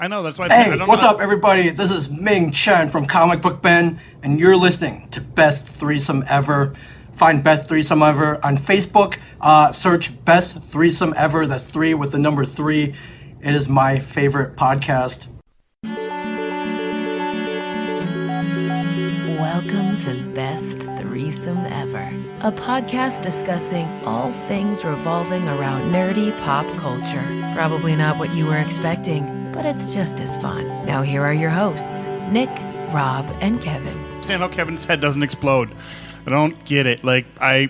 I know, that's why Hey, what's up, everybody? This is Ming Chen from Comic Book Ben, and you're listening to Best Threesome Ever. Find Best Threesome Ever on Facebook. Search Best Threesome Ever. That's 3 with the number 3. It is my favorite podcast. Welcome to Best Threesome Ever, a podcast discussing all things revolving around nerdy pop culture. Probably not what you were expecting, but it's just as fun. Now here are your hosts, Nick, Rob, and Kevin. I understand how Kevin's head doesn't explode. I don't get it. Like, I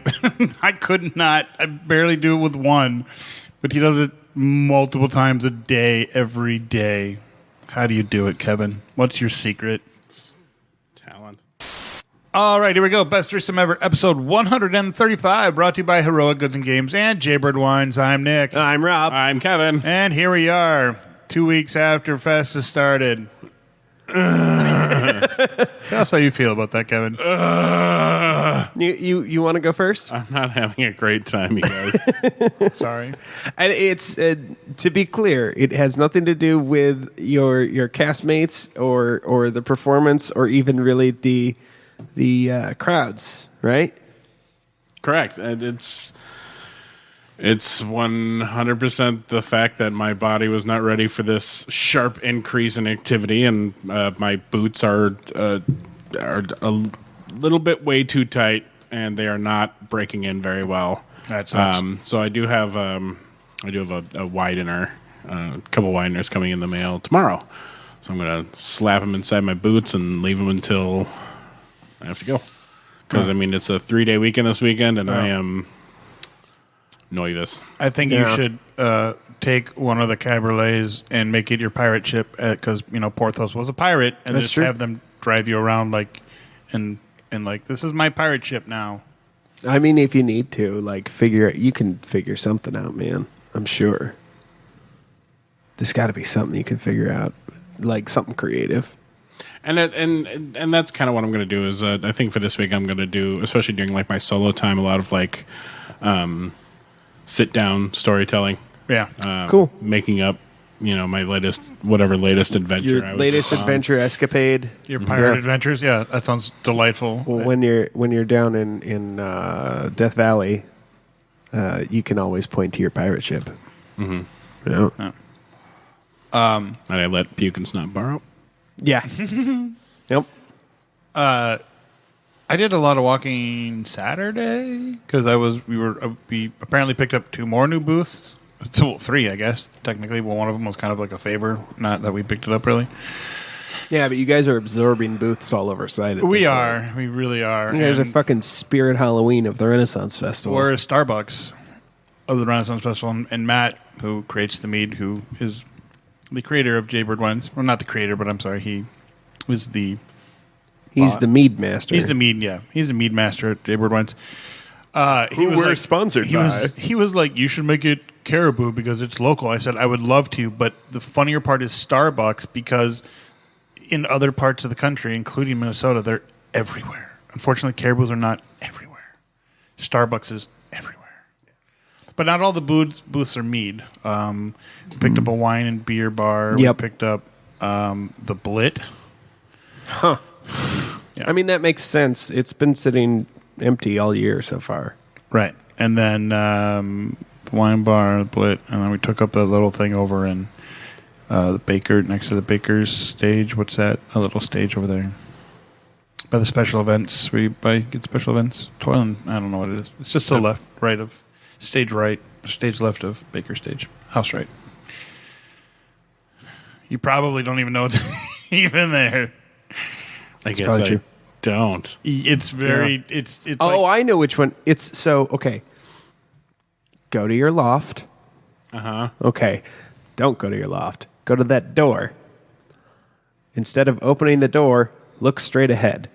could not. I barely do it with one, but he does it multiple times a day, every day. How do you do it, Kevin? What's your secret? Talent. All right, here we go. Best Threesome Ever, episode 135, brought to you by Heroic Goods and Games and Jaybird Wines. I'm Nick. I'm Rob. I'm Kevin. And here we are, 2 weeks after Festus started. Tell us how you feel about that, Kevin. You want to go first? I'm not having a great time, you guys. Sorry. And it's to be clear, it has nothing to do with your castmates or the performance or even really the crowds, right? Correct. And it's 100% the fact that my body was not ready for this sharp increase in activity, and my boots are a little bit way too tight, and they are not breaking in very well. That sucks. So I do have a widener, a couple wideners coming in the mail tomorrow. So I'm gonna slap them inside my boots and leave them until I have to go. Because it's a 3-day weekend this weekend, and I am nervous. I think you should take one of the cabriolets and make it your pirate ship, because Porthos was a pirate, and That's just true. have them drive you around and this is my pirate ship now. I mean, if you need to, you can figure something out, man. I'm sure. There's got to be something you can figure out, like something creative. And that's kind of what I'm going to do is I think for this week I'm going to do, especially during my solo time, a lot of sit down storytelling. Yeah. Cool. Making up, my latest adventure. Your latest adventure escapade. Your pirate adventures? Yeah, that sounds delightful. Well, when you're down in Death Valley, you can always point to your pirate ship. Mm-hmm. Yeah. And I let Puke and Snot borrow. Yeah. Yep. I did a lot of walking Saturday because we apparently picked up 2 more new booths. 3, I guess, technically. Well, one of them was kind of like a favor, not that we picked it up really. Yeah, but you guys are absorbing booths all over site. We are. We really are. You guys are fucking Spirit Halloween of the Renaissance Festival. We're Starbucks of the Renaissance Festival, and Matt, who creates the mead, who is the creator of Jaybird Wines. Well, not the creator, but I'm sorry, he was the... He's the mead master. He's the mead, yeah. He's the mead master at Jaybird Wines. We're sponsored by. He was like, you should make it Caribou because it's local. I said, I would love to, but the funnier part is Starbucks, because in other parts of the country, including Minnesota, they're everywhere. Unfortunately, Caribous are not everywhere. Starbucks is everywhere. But not all the booths are mead. We picked up a wine and beer bar. Yep. We picked up the Blit. Huh. Yeah. I mean, that makes sense. It's been sitting empty all year so far. Right. And then the wine bar, the Blit, and then we took up the little thing over in the baker, next to the baker's stage. What's that? A little stage over there. By the special events. Get special events. Toilet, I don't know what it is. It's just to the right of stage left of baker stage. House right. You probably don't even know it's even there. I guess I true. don't. It's very, it's Oh, I know which one. It's so, okay. Go to your loft. Uh-huh. Okay. Don't go to your loft. Go to that door. Instead of opening the door, look straight ahead.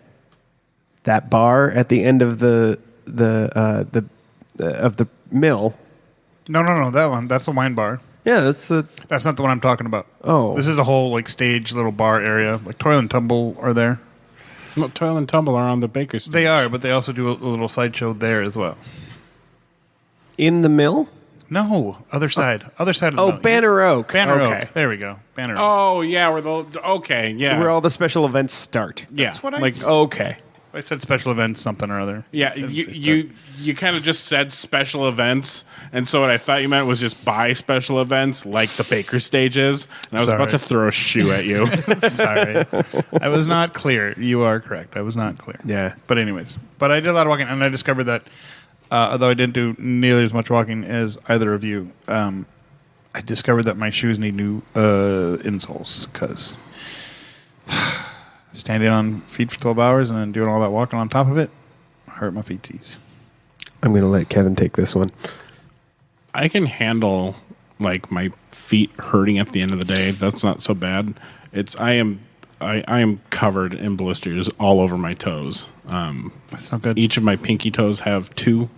That bar at the end of the mill. No, that one. That's the wine bar. Yeah, that's not the one I'm talking about. Oh. This is a whole stage little bar area. Like Toil and Tumble are there. No, Toil and Tumble are on the baker stage. They are, but they also do a little sideshow there as well. in the mill. No, other side. Other side of the Oh, mountain. Banner Oak. Banner Okay. Oak. There we go. Banner Oak. Oh yeah, Where all the special events start. yeah. That's what I like said. Okay. I said special events, something or other. yeah. You kind of just said special events, and so what I thought you meant was just buy special events like the Baker stage is, and I was about to Sorry. throw a shoe at you. Sorry. I was not clear. You are correct. I was not clear. Yeah. But anyways. But I did a lot of walking, and I discovered that although I didn't do nearly as much walking as either of you, I discovered that my shoes need new insoles because standing on feet for 12 hours and then doing all that walking on top of it hurt my feeties. I'm going to let Kevin take this one. I can handle like my feet hurting at the end of the day. That's not so bad. I am covered in blisters all over my toes. That's not good. Each of my pinky toes have 2.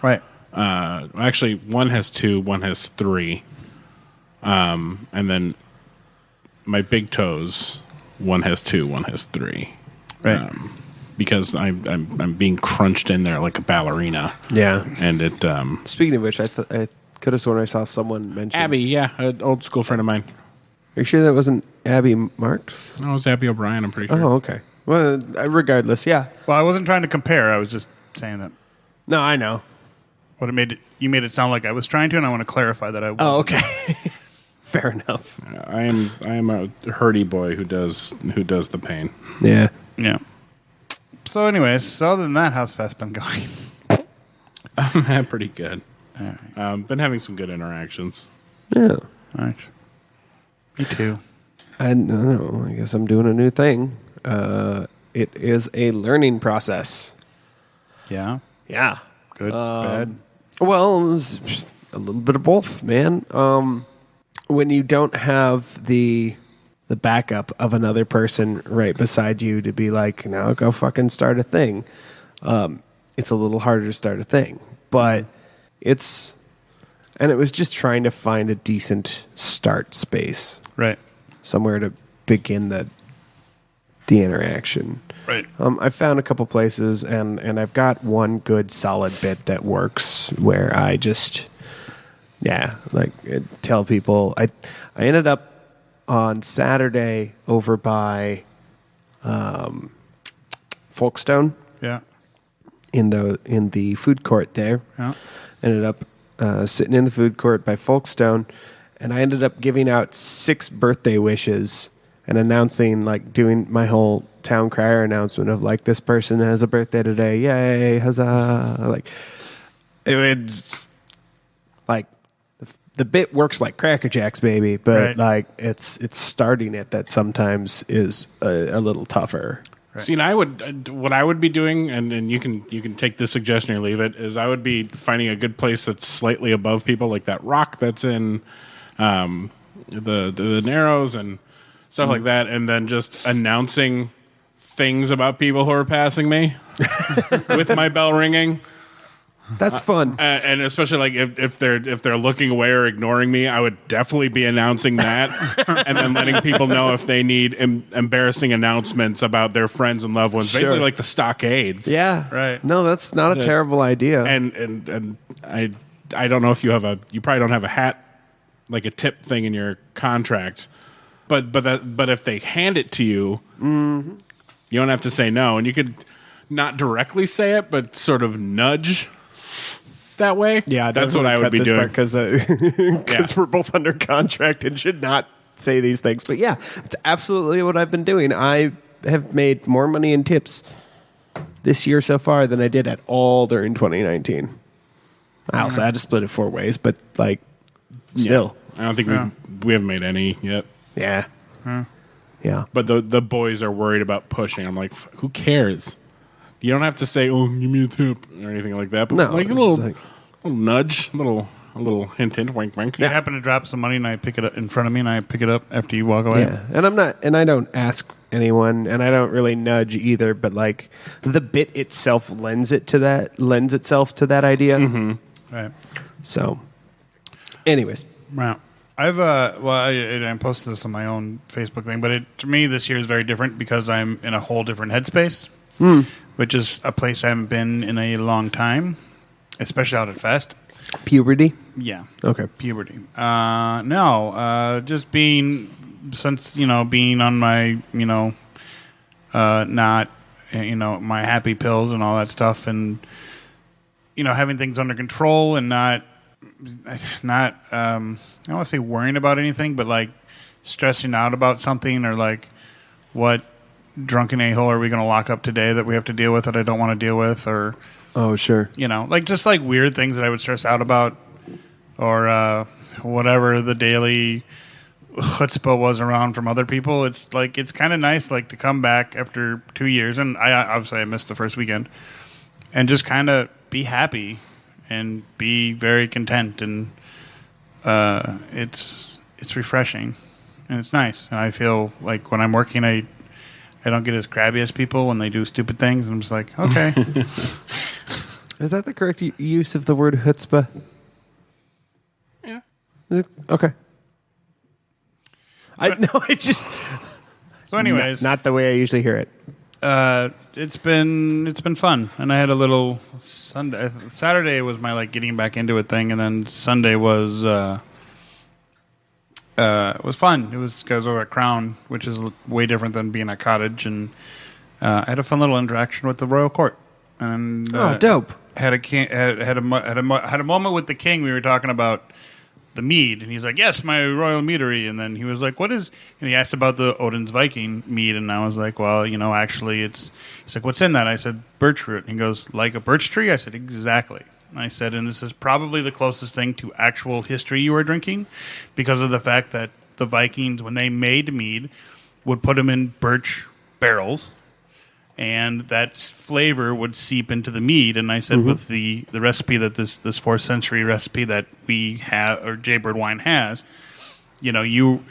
Right. Actually, one has 2, one has 3. And then my big toes, one has 2, one has 3. Right. Because I'm being crunched in there like a ballerina. Yeah. And it Speaking of which, I could have sworn I saw someone mention Abby, yeah, an old school friend of mine. Are you sure that wasn't Abby Marks? No, it was Abby O'Brien, I'm pretty sure. Oh, okay. Well, regardless, yeah. Well, I wasn't trying to compare. I was just saying that No, I know. what it made it. You made it sound like I was trying to, and I want to clarify that I. Wasn't. Oh, okay. Fair enough. I am a hurdy boy who does the pain. Yeah. Yeah. So, anyways, other than that, how's Fest been going? Pretty good. All right. Been having some good interactions. Yeah. All right. Me too. I don't know. I guess I'm doing a new thing. It is a learning process. Yeah. Yeah. Good. Bad. Well, it's a little bit of both, man. When you don't have the backup of another person right beside you to be like, now go fucking start a thing, it's a little harder to start a thing. But it was just trying to find a decent start space, Right. somewhere to begin the interaction. Right. I found a couple places, and I've got one good solid bit that works where I just, tell people. I ended up on Saturday over by Folkestone Yeah. in the food court there. Yeah. Ended up sitting in the food court by Folkestone, and I ended up giving out 6 birthday wishes and announcing, like, doing my whole town crier announcement of, like, this person has a birthday today, yay, huzzah! Like, it's like the bit works like Cracker Jacks, baby, but Right. like it's starting it that sometimes is a little tougher. See, and what I would be doing, and you can take this suggestion or leave it, is I would be finding a good place that's slightly above people, like that rock that's in the Narrows and stuff like that, and then just announcing things about people who are passing me with my bell ringing. That's fun. And especially like if they're looking away or ignoring me, I would definitely be announcing that, and then letting people know if they need embarrassing announcements about their friends and loved ones. Sure. Basically, like the stockades. Yeah, Right. No, that's not a terrible idea. And I don't know if you probably don't have a hat, like a tip thing in your contract, but if they hand it to you, you don't have to say no, and you could not directly say it, but sort of nudge that way. Yeah, that's what I would be doing. because we're both under contract and should not say these things. But yeah, it's absolutely what I've been doing. I have made more money in tips this year so far than I did at all during 2019. I also had to split it 4 ways, but like still, I don't think we haven't made any yet. yeah. But the boys are worried about pushing. I'm like, who cares? You don't have to say, "Oh, give me a tip" or anything like that. But No, like a it's little, just like- little nudge, a little hint, wink, wink. You happen to drop some money and I pick it up in front of me and I pick it up after you walk away. Yeah, and I don't ask anyone, and I don't really nudge either. But like the bit itself lends itself to that idea. Mm-hmm. Right. So, anyways, Wow. I posted this on my own Facebook thing, but to me this year is very different because I'm in a whole different headspace, which is a place I haven't been in a long time, especially out at Fest. puberty. Yeah. Okay. Puberty. No. Just being being on my not my happy pills and all that stuff, and having things under control and not I don't want to say worrying about anything, but like stressing out about something, or like what drunken a-hole are we going to lock up today that we have to deal with that I don't want to deal with, or Oh, sure. like just like weird things that I would stress out about, or whatever the daily chutzpah was around from other people. It's like it's kind of nice like to come back after 2 years, and I missed the first weekend, and just kind of be happy and be very content, and it's refreshing and it's nice. And I feel like when I'm working, I don't get as crabby as people when they do stupid things. I'm just like, okay. Is that the correct use of the word chutzpah? Yeah. Is it? Okay. It's just So anyways, not the way I usually hear it. it's been fun, and I had a little Sunday. Saturday was my like getting back into it thing, and then Sunday was fun. It was guys over at Crown, which is way different than being at Cottage, and I had a fun little interaction with the royal court. And dope. Had a moment with the king. We were talking about the mead, and he's like, "Yes, my royal meadery." And then he was like, "What is?" And he asked about the Odin's Viking mead, and I was like, "Well, actually, it's." He's like, "What's in that?" I said, "Birch root." And he goes, "Like a birch tree?" I said, "Exactly." And I said, "And this is probably the closest thing to actual history you are drinking, because of the fact that the Vikings, when they made mead, would put them in birch barrels, and that flavor would seep into the mead." And I said, with the recipe that this 4th century recipe that we have, or Jaybird wine has, you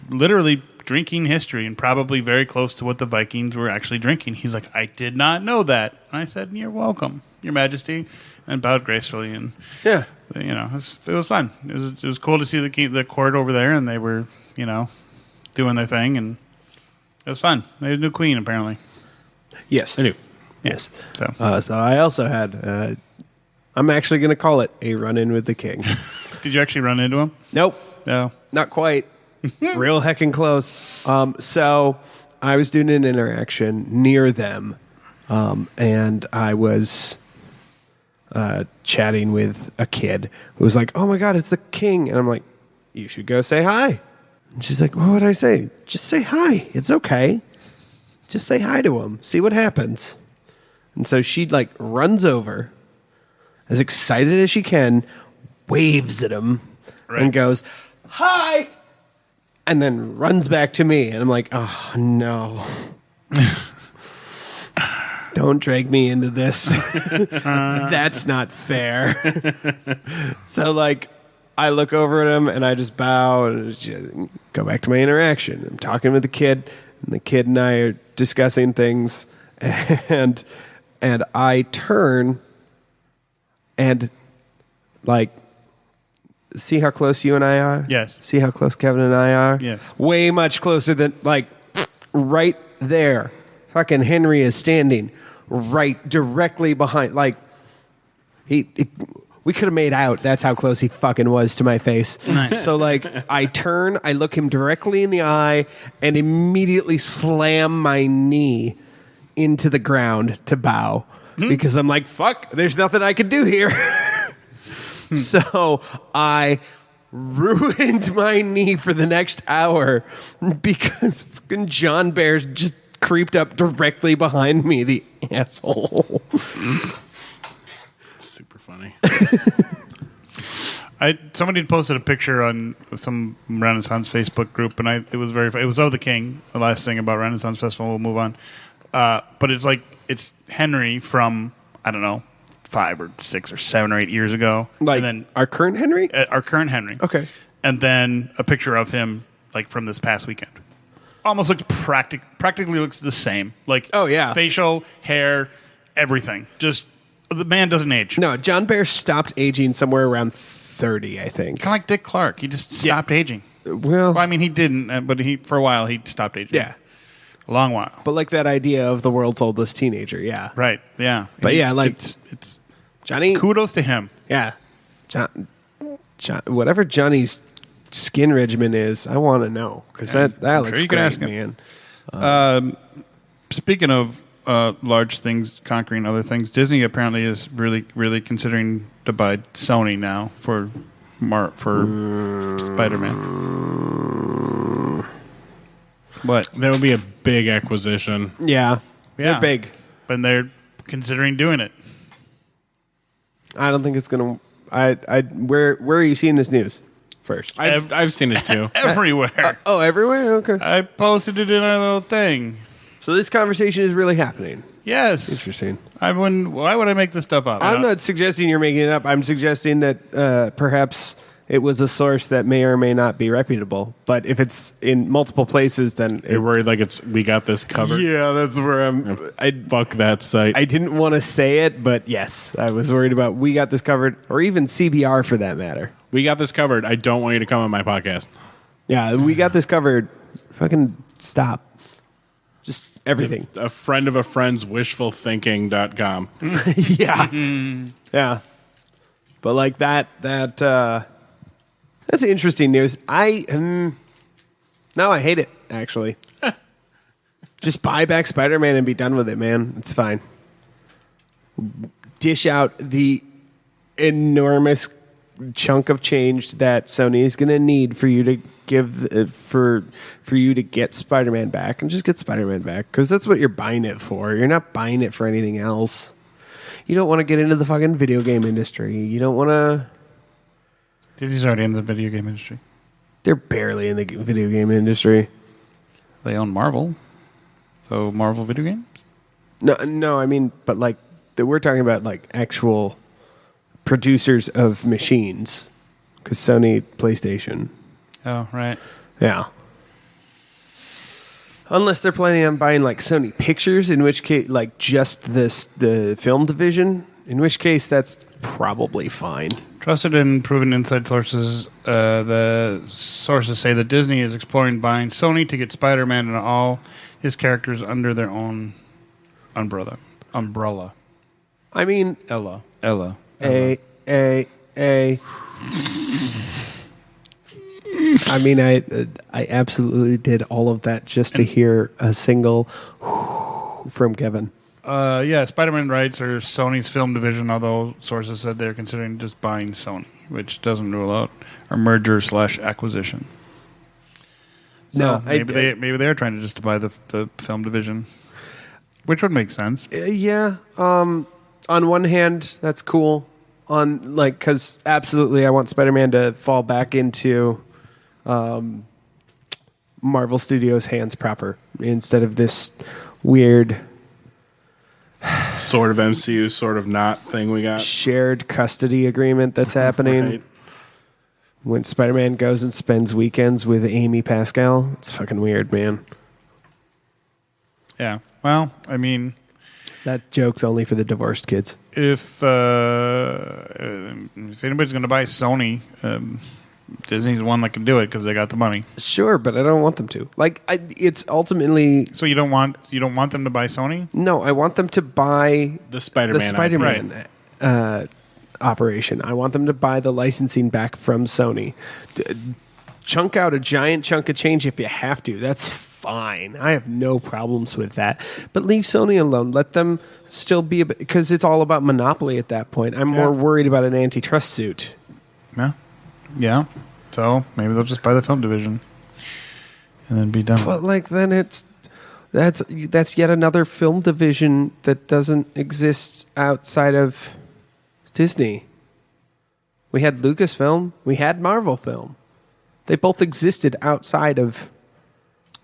literally drinking history, and probably very close to what the Vikings were actually drinking. He's like, "I did not know that." And I said, "You're welcome, Your Majesty," and bowed gracefully. And Yeah. it was fun. It was cool to see the court over there, and they were doing their thing, and it was fun. They had a new queen apparently. Yes. I do. Yes. So So I also had, I'm actually going to call it a run-in with the king. did you actually run into him? Nope. No. Not quite. Real heckin' close. So I was doing an interaction near them, and I was chatting with a kid who was like, "Oh my God, it's the king." And I'm like, "You should go say hi." And she's like, "What would I say?" "Just say hi. It's okay. Just say hi to him. See what happens." And so she like runs over, as excited as she can, waves at him, and goes, "Hi!" And then runs back to me. And I'm like, "Oh, no. Don't drag me into this. That's not fair." So, like, I look over at him and I just bow and just go back to my interaction. I'm talking with the kid, and the kid and I are discussing things. And I turn and, like, see how close you and I are? Yes. See how close Kevin and I are? Yes. Way much closer than, like, right there. Fucking Henry is standing right directly behind. Like, we could have made out. That's how close he fucking was to my face. Nice. So, like, I turn, I look him directly in the eye, and immediately slam my knee into the ground to bow. Because I'm like, fuck, there's nothing I can do here. So I ruined my knee for the next hour because fucking John Bear just creeped up directly behind me, the asshole. Super funny. Somebody had posted a picture on some Renaissance Facebook group, and it was it was of the king. The last thing about Renaissance Festival, we'll move on. But it's Henry from, I don't know, 5 or 6 or 7 or 8 years ago. Like, and then our current Henry? Our current Henry. Okay. And then a picture of him, like, from this past weekend. Almost looks practically looks the same. Like, oh, yeah. Facial, hair, everything. Just, the man doesn't age. No, John Bear stopped aging somewhere around 30, I think. Kind of like Dick Clark. He just stopped aging. Well, I mean, he didn't, but for a while, he stopped aging. yeah. A long while. But like that idea of the world's oldest teenager, yeah. Right, yeah. But yeah, like, it's Johnny. kudos to him. Yeah. whatever Johnny's skin regimen is, I want to know because that looks you can great, ask him. man. Speaking of large things conquering other things, Disney apparently is really, really considering to buy Sony now for Spider-Man. What? That would be a big acquisition. Yeah, Yeah. they're big. But they're considering doing it. I don't think it's gonna. Where are you seeing this news first? I've seen it too. Everywhere. Oh, everywhere. Okay. I posted it in our little thing. So this conversation is really happening. Yes. Interesting. Why would I make this stuff up? I'm not suggesting you're making it up. I'm suggesting that perhaps it was a source that may or may not be reputable. But if it's in multiple places, then You're worried like we got this covered. yeah, that's where I'm. Fuck that site. I didn't want to say it, but yes, I was worried about we got this covered, or even CBR for that matter. We got this covered. I don't want you to come on my podcast. Yeah, we got this covered. Fucking stop. Just everything. A friend of a friend's wishfulthinking.com. Yeah. Yeah. But like that's interesting news. No, I hate it, actually. Just buy back Spider-Man and be done with it, man. It's fine. Dish out the enormous chunk of change that Sony is going to need for you to give for you to get Spider-Man back, and just get Spider-Man back, because that's what you're buying it for. You're not buying it for anything else. You don't want to get into the fucking video game industry. You don't want to. Disney's already in the video game industry. They're barely in the video game industry. They own Marvel. So Marvel video games? No, I mean, but like we're talking about like actual producers of machines, because Sony, PlayStation. Oh, right. Yeah. Unless they're planning on buying like Sony Pictures, in which case, like just the film division, in which case that's probably fine. Trusted and proven inside sources, the sources say that Disney is exploring buying Sony to get Spider-Man and all his characters under their own umbrella. I mean, Ella. I mean, I absolutely did all of that just to hear a single from Kevin. Yeah, Spider-Man rights are Sony's film division, although sources said they're considering just buying Sony, which doesn't rule out a merger/acquisition. So No, maybe they're trying to just buy the film division, which would make sense. Yeah. On one hand, that's cool. On like, because absolutely, I want Spider-Man to fall back into Marvel Studios' hands proper, instead of this weird Sort of MCU, sort of not thing we got. shared custody agreement that's happening. Right. When Spider-Man goes and spends weekends with Amy Pascal. It's fucking weird, man. Yeah. Well, I mean, That joke's only for the divorced kids. if anybody's going to buy Sony, Disney's the one that can do it because they got the money. Sure, but I don't want them to. Like, it's ultimately... So you don't want them to buy Sony? No, I want them to buy The Spider-Man. the Spider-Man operation. I want them to buy the licensing back from Sony. Chunk out a giant chunk of change if you have to. That's fine. I have no problems with that. But leave Sony alone. Let them still be a bit, because it's all about monopoly at that point. I'm more worried about an antitrust suit. Yeah. Yeah. So maybe they'll just buy the film division and then be done. But like, then that's yet another film division that doesn't exist outside of Disney. We had Lucasfilm. We had Marvel Film. They both existed outside of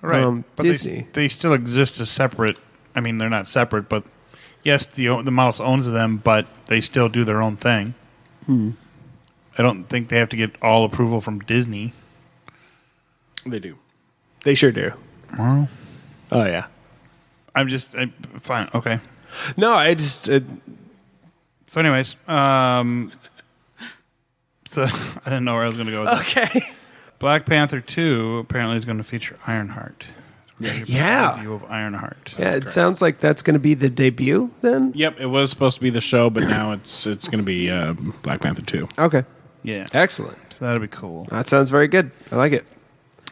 Right. But Disney. They still exist as separate. I mean, they're not separate, but yes, the mouse owns them, but they still do their own thing. I don't think they have to get all approval from Disney. They do. They sure do. Well, Oh yeah. Fine. Okay. No, I just So anyways, so I didn't know where I was going to go with that. okay. Black Panther 2 apparently is going to feature Ironheart. Yeah. View of Ironheart. Yeah, it sounds like that's going to be the debut then. Yep, it was supposed to be the show, but now it's going to be Black Panther 2. Okay. Yeah. Excellent. So that'd be cool. That sounds very good. I like it.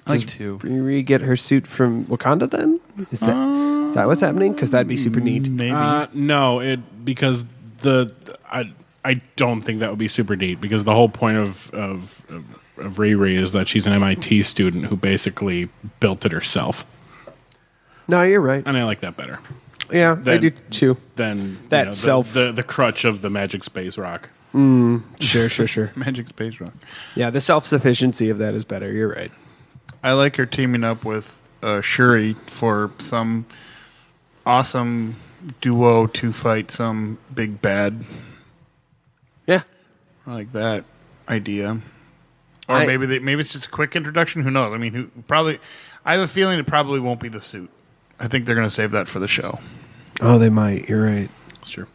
I like to. Riri get her suit from Wakanda then? Is that what's happening? Because that'd be super neat. Maybe. No, because I don't think that would be super neat because the whole point of Riri is that she's an MIT student who basically built it herself. No, you're right. And I like that better. Yeah, I do too. Than That self- the crutch of the magic space rock. Sure. Magic Space Rock. Yeah, the self-sufficiency of that is better. You're right. I like her teaming up with Shuri for some awesome duo to fight some big bad. Yeah. I like that idea. Or maybe it's just a quick introduction. Who knows? I mean, I have a feeling it probably won't be the suit. I think they're going to save that for the show. Oh, they might. You're right. That's true.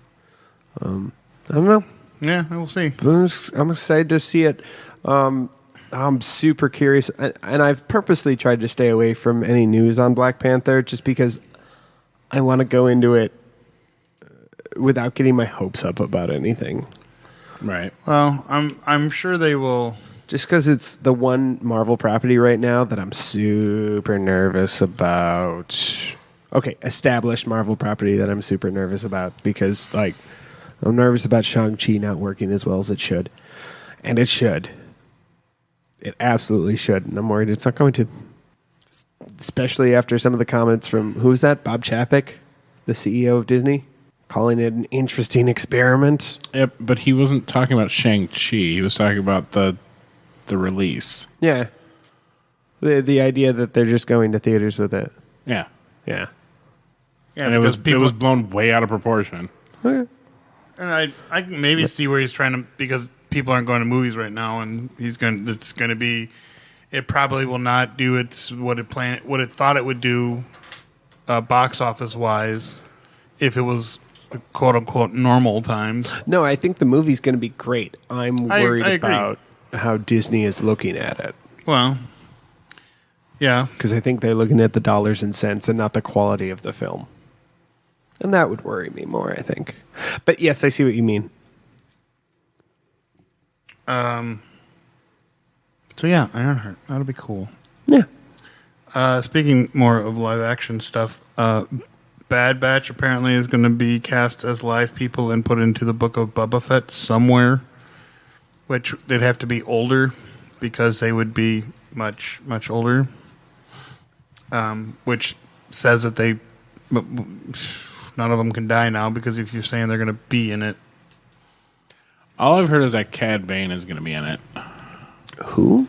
I don't know. Yeah, we'll see. I'm excited to see it. I'm super curious, and I've purposely tried to stay away from any news on Black Panther just because I want to go into it without getting my hopes up about anything. Right. Well, I'm sure they will. Just because it's the one Marvel property right now that I'm super nervous about. Okay, established Marvel property that I'm super nervous about because, like, I'm nervous about Shang-Chi not working as well as it should. And it should. It absolutely should. And I'm worried it's not going to. Especially after some of the comments from, who's that? Bob Chapek, the CEO of Disney, calling it an interesting experiment. Yep, but he wasn't talking about Shang-Chi. He was talking about the release. Yeah. The idea that they're just going to theaters with it. Yeah. Yeah. Yeah, And it was blown way out of proportion. Okay. And I can maybe see where he's trying to, because people aren't going to movies right now, and it's going to be. It probably will not do what it thought it would do, box office wise, if it was quote unquote normal times. No, I think the movie's going to be great. I'm worried I agree. about how Disney is looking at it. Well, yeah, Because I think they're looking at the dollars and cents and not the quality of the film. And that would worry me more, I think. But yes, I see what you mean. So yeah, Ironheart. That'll be cool. Yeah. Speaking more of live action stuff, Bad Batch apparently is going to be cast as live people and put into the Book of Boba Fett somewhere, which they'd have to be older because they would be much, much older, which says that none of them can die now because if you're saying they're going to be in it. All I've heard is that Cad Bane is going to be in it. Who?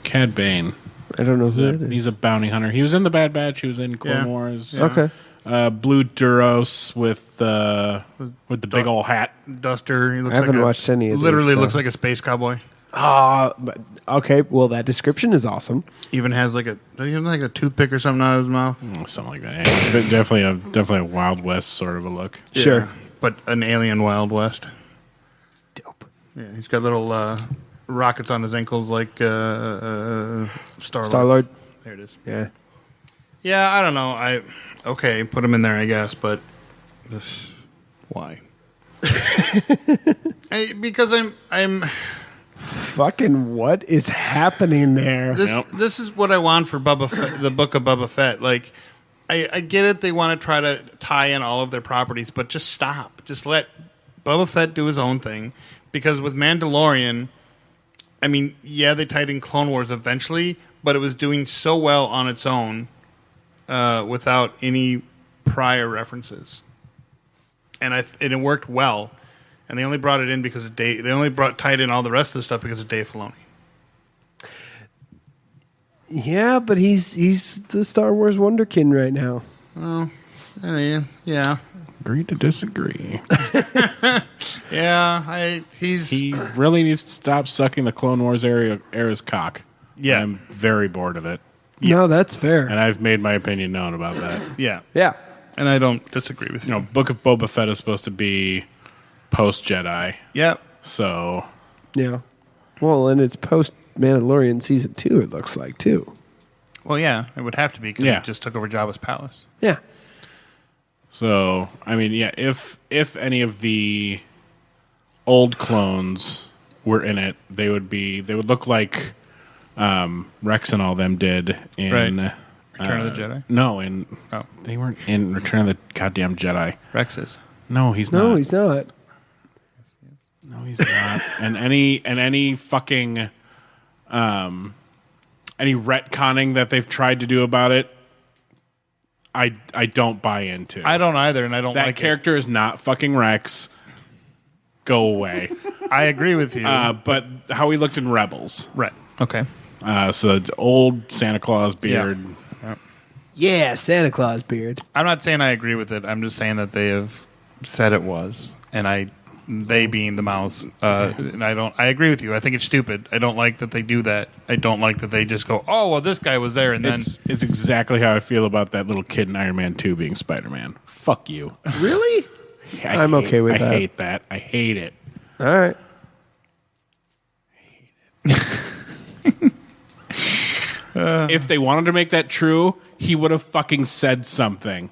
Cad Bane. I don't know who that is. He's a bounty hunter. He was in the Bad Batch. He was in Clone Yeah. Wars. Yeah. Okay. Blue Duros with the big old hat. Duster. He looks I haven't like watched any of these, literally so. looks like a space cowboy. Okay, well, that description is awesome. Even has like a toothpick or something out of his mouth. Something like that. Yeah. Definitely a Wild West sort of a look. Sure. Yeah, but an alien Wild West. Dope. Yeah, he's got little rockets on his ankles like Star-Lord. Star-Lord? There it is. Yeah. Yeah, I don't know. Okay, put him in there, I guess, but why? Because I'm Fucking what is happening there? this is what I want for Boba Fett, the Book of Boba Fett. Like, I get it. They want to try to tie in all of their properties, but just stop. Just let Boba Fett do his own thing. Because with Mandalorian, I mean, yeah, they tied in Clone Wars eventually, but it was doing so well on its own without any prior references, and it worked well. And they only brought it in because of Dave. They only tied in all the rest of the stuff because of Dave Filoni. Yeah, but he's the Star Wars Wonderkin right now. Oh, yeah. Agree to disagree. Yeah, He really needs to stop sucking the Clone Wars era's cock. Yeah. I'm very bored of it. No, that's fair. And I've made my opinion known about that. yeah. Yeah. And I don't disagree with you. Book of Boba Fett is supposed to be post-Jedi. Yep. So, Yeah. Well, and it's post Mandalorian season 2, it looks like, too. Well, yeah, it would have to be because Yeah. it just took over Jabba's palace. Yeah. I mean, yeah, if any of the old clones were in it, they would look like Rex and all them did in Return of the Jedi. No, they weren't in Return of the goddamn Jedi. Rex is. No, he's not. No, he's not. No, he's not. and any fucking any retconning that they've tried to do about it, I don't buy into. I don't either, and I don't that like character is not fucking Rex. Go away. I agree with you. But how he looked in Rebels. Right. Okay. So the old Santa Claus beard. Yeah, Santa Claus beard. I'm not saying I agree with it. I'm just saying that they have said it was, and they being the mouse, and I agree with you. I think it's stupid. I don't like that they do that. I don't like that they just go, oh, well, this guy was there, and then It's exactly how I feel about that little kid in Iron Man 2 being Spider-Man. Fuck you. Really? I'm okay with that. I hate that. I hate it. All right. If they wanted to make that true, he would have fucking said something.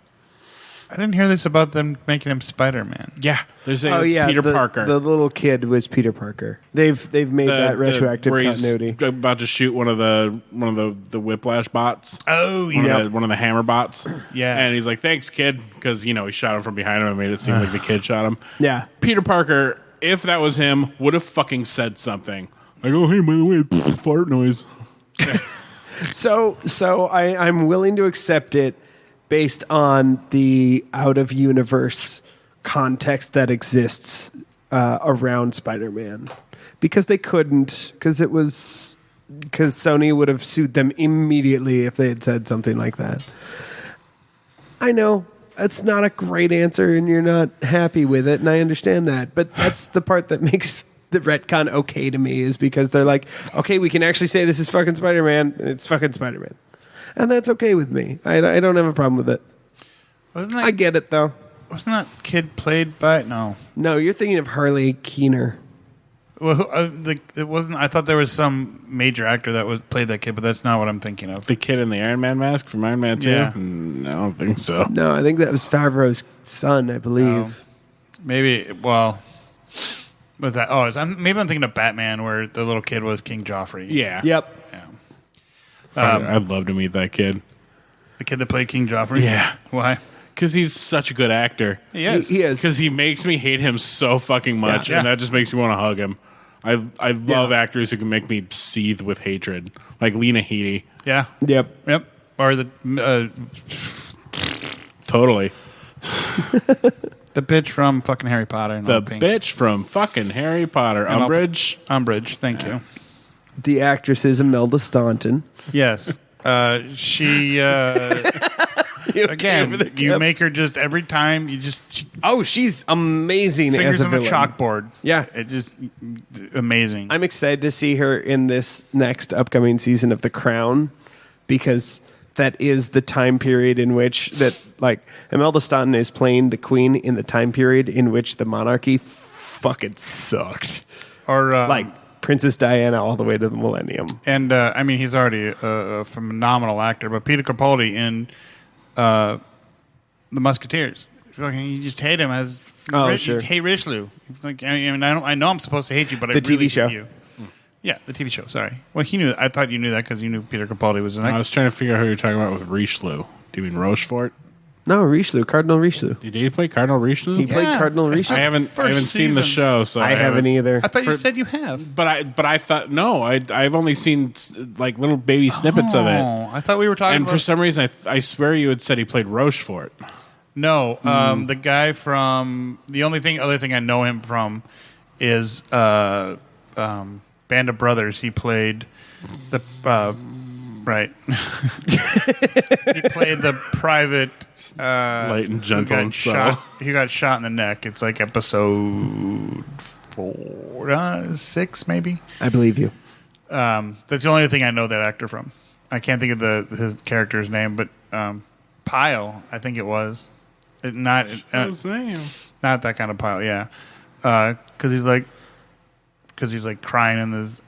I didn't hear this about them making him Spider-Man. Yeah, they're saying it's Peter Parker. The little kid was Peter Parker. They've made that retroactive where continuity. He's about to shoot one of the Whiplash bots. Oh, yeah. One of the hammer bots. Yeah. And he's like, "Thanks, kid," because he shot him from behind him and made it seem like the kid shot him. Yeah. Peter Parker, if that was him, would have fucking said something. Like, "Oh, hey, by the way, fart noise." So I'm willing to accept it based on the out-of-universe context that exists around Spider-Man. Because they couldn't, because Sony would have sued them immediately if they had said something like that. I know, that's not a great answer and you're not happy with it, and I understand that. But that's the part that makes the retcon okay to me, is because they're like, okay, we can actually say this is fucking Spider-Man, and it's fucking Spider-Man. And that's okay with me. I don't have a problem with it. I get it, though. Wasn't that kid played by... No, you're thinking of Harley Keener. Well, it wasn't... I thought there was some major actor that played that kid, but that's not what I'm thinking of. The kid in the Iron Man mask from Iron Man 2? Yeah. I don't think so. No, I think that was Favreau's son, I believe. Maybe, well... Was that... Oh, maybe I'm thinking of Batman, where the little kid was King Joffrey. Yeah. Yep. Yeah. I'd love to meet that kid. The kid that played King Joffrey? Yeah. Why? Because he's such a good actor. He is. He is. Because he makes me hate him so fucking much, Yeah. and that just makes me want to hug him. I love actors who can make me seethe with hatred, like Lena Headey. Yeah. Yep. Or the Totally. the bitch from fucking Harry Potter. And The Pink. bitch from fucking Harry Potter. And Umbridge. Umbridge, thank you. The actress is Imelda Staunton. Yes. She... Again, you make her just every time She's amazing fingers as a on the villain. chalkboard. Yeah. It just amazing. I'm excited to see her in this next upcoming season of The Crown, because that is the time period in which Imelda Staunton is playing the queen in the time period in which the monarchy fucking sucked. Or Princess Diana all the way to the millennium. And I mean, he's already a phenomenal actor, but Peter Capaldi in The Musketeers. You just hate him as sure. You hate Richelieu. Like, I know I'm supposed to hate you, but The I really TV show. hate you. Yeah, the TV show. Sorry. Well, he knew. I thought you knew that because you knew Peter Capaldi was in that. I was trying to figure out who you're talking about with Richelieu. Do you mean Rochefort? No, Richelieu, Cardinal Richelieu. Did he play Cardinal Richelieu? He played Cardinal Richelieu. I haven't seen the show, so I haven't either. I thought you said you have. But I thought no. I've only seen like little baby snippets of it. I thought we were talking. And about... for some reason, I swear you had said he played Rochefort. No, the guy from the other thing I know him from is Band of Brothers. He played the right. He played the private Light and gentle and slow. He got shot in the neck. It's like episode 6, maybe. I believe you. That's the only thing I know that actor from. I can't think of his character's name, but Pyle, I think it was. Not that kind of Pyle, yeah. Because he's like crying in this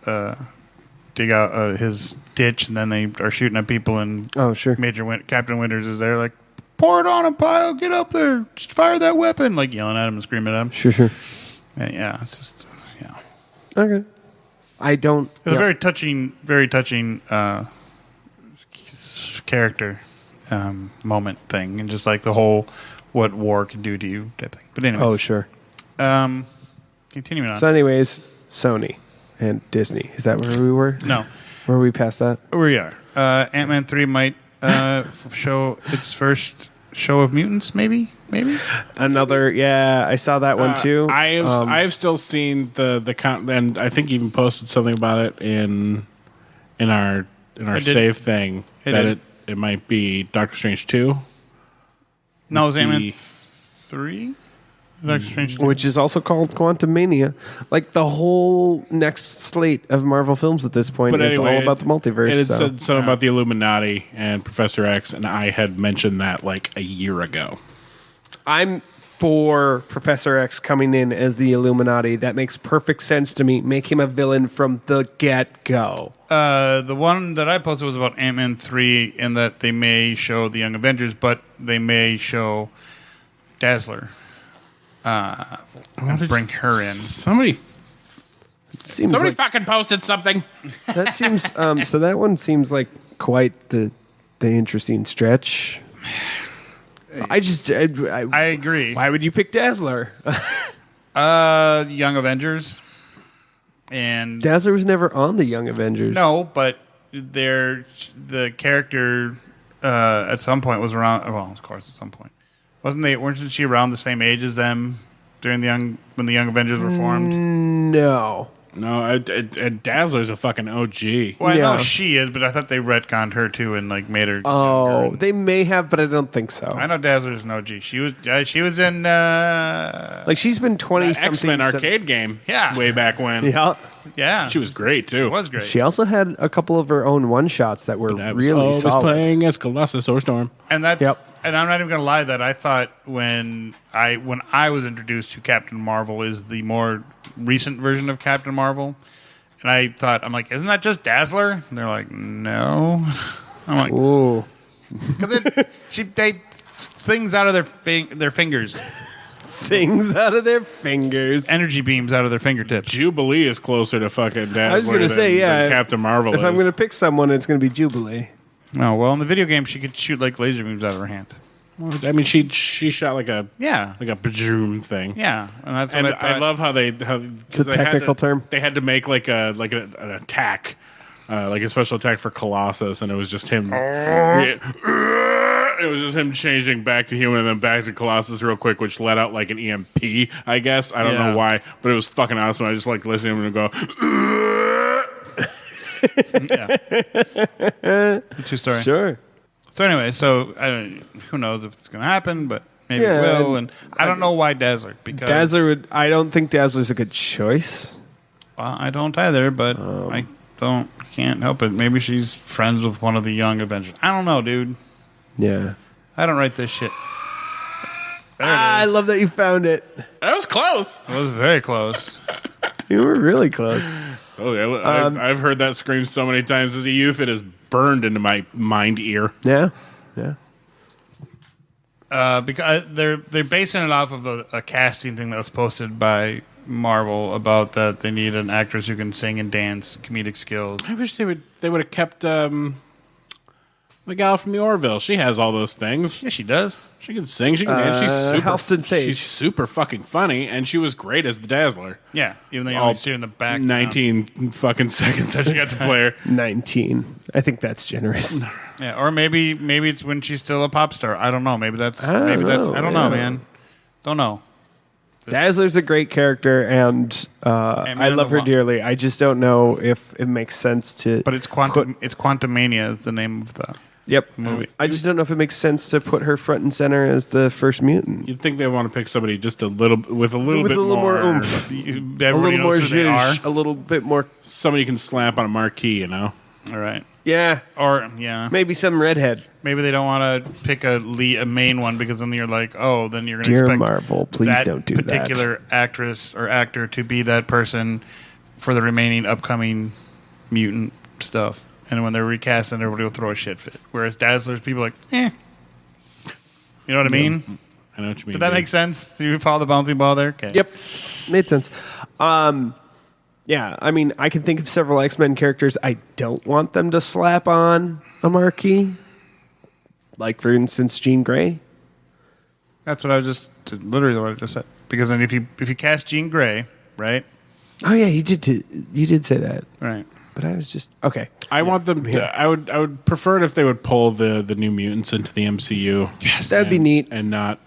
dig out his ditch, and then they are shooting at people, and Captain Winters is there like, pour it on him, Pyle, get up there, just fire that weapon, like yelling at him and screaming at him. Sure. And yeah, it's just Okay. I don't. It's a very touching character moment thing, and just like the whole what war can do to you type thing. But anyway, Oh, sure. continuing on. So, anyways, Sony and Disney. Is that where we were? No, Were we past that? we are. Ant-Man 3 might show its first show of mutants, maybe. Another. Yeah, I saw that one too. I've still seen the count, and I think you even posted something about it in our did. save thing I that did. it might be Doctor Strange 2. No, it was Ant-Man The- 3? Doctor Strange 2? Which is also called Quantum Mania. Like the whole next slate of Marvel films at this point is all about the multiverse. And it so. said something about the Illuminati and Professor X, and I had mentioned that like a year ago. I'm for Professor X coming in as the Illuminati. That makes perfect sense to me. Make him a villain from the get-go. The one that I posted was about Ant-Man 3, in that they may show the Young Avengers, but they may show Dazzler. And bring her in. Somebody Seems like, fucking posted something. that seems so that one seems like quite the interesting stretch. I agree. Why would you pick Dazzler? Young Avengers. And Dazzler was never on the Young Avengers. no, but the character at some point was around. Well, of course, at some point, weren't she around the same age as them during when the Young Avengers were formed? No. No, Dazzler's a fucking OG. Well, I Yeah. know she is, but I thought they retconned her too and like made her. Oh, younger. they may have, but I don't think so. I know Dazzler's an OG. She was in. Like she's been 20 something. X-Men arcade game. Yeah. Way back when. Yeah. Yeah, She was great too. It was great. She also had a couple of her own one shots that were I was really always solid. playing as Colossus or Storm. And that's Yep. and I'm not even gonna lie that I thought when I was introduced to Captain Marvel is the more recent version of Captain Marvel, and I thought I'm like, isn't that just Dazzler? And they're like, no. I'm like, Ooh. because they things out of their fingers, Things out of their fingers. energy beams out of their fingertips. Jubilee is closer to fucking Dazzler I was going to say, than Captain Marvel If is. I'm going to pick someone, it's going to be Jubilee. Oh well, in the video game, she could shoot like laser beams out of her hand. I mean, she shot like a Yeah, bajoom thing. yeah, and that's what And I thought. I love how It's a technical term. They had to make like an attack, like a special attack for Colossus, and it was just him. It was just him changing back to human and then back to Colossus real quick, which let out like an EMP. I guess I don't Yeah. know why, but it was fucking awesome. I just like listening to him go. True story. Sure. So anyway, who knows if it's going to happen, but maybe Yeah, it will. And I don't know why Dazzler, because I don't think Dazzler's a good choice. well, I don't either, but I can't help it. Maybe she's friends with one of the Young Avengers. I don't know, dude. Yeah. I don't write this shit. There I it is. love that you found it. That was close. It was very close. You were really close. Oh, yeah, I've heard that scream so many times as a youth. It is burned into my mind ear. Yeah. Yeah. Because they're basing it off of a casting thing that was posted by Marvel about that they need an actress who can sing and dance, comedic skills. I wish they would have kept the gal from the Orville. She has all those things. Yeah, she does. She can sing. She can dance. She's super. Halston Sage. She's super fucking funny, and she was great as the Dazzler. Yeah, even though you All only see her in the back. 19 fucking seconds that she got to play her. 19. I think that's generous. Yeah, or maybe it's when she's still a pop star. I don't know. Maybe that's I don't know, I don't know, yeah. man. Don't know. Dazzler's a great character, and I love her dearly. I just don't know if it makes sense to. But it's Quantumania is the name of the Yep. movie. I just don't know if it makes sense to put her front and center as the first mutant. You'd think they want to pick somebody just a little with a little With bit a little more oomph. A A little more zhuzh, a little bit more. Somebody you can slap on a marquee, you know. All right. Yeah, Or yeah, maybe some redhead. maybe they don't want to pick a main one because then you're like, oh, then you're going to Dear expect Marvel, please that don't do particular actress or actor to be that person for the remaining upcoming mutant stuff. And when they're recasting, everybody will throw a shit fit. Whereas Dazzler's people are like, eh. You know what I mean? I know what you mean. Did that dude. make sense? Do you follow the bouncing ball there? Okay. Yep, made sense. Yeah, I mean, I can think of several X-Men characters I don't want them to slap on a marquee. Like, for instance, Jean Grey. That's what I was just literally what I just said. Because then if you cast Jean Grey, right? Oh yeah, you did say that. Right. But I was just okay. I want them to, I would prefer it if they would pull the New Mutants into the MCU. Yes. That'd be neat. And not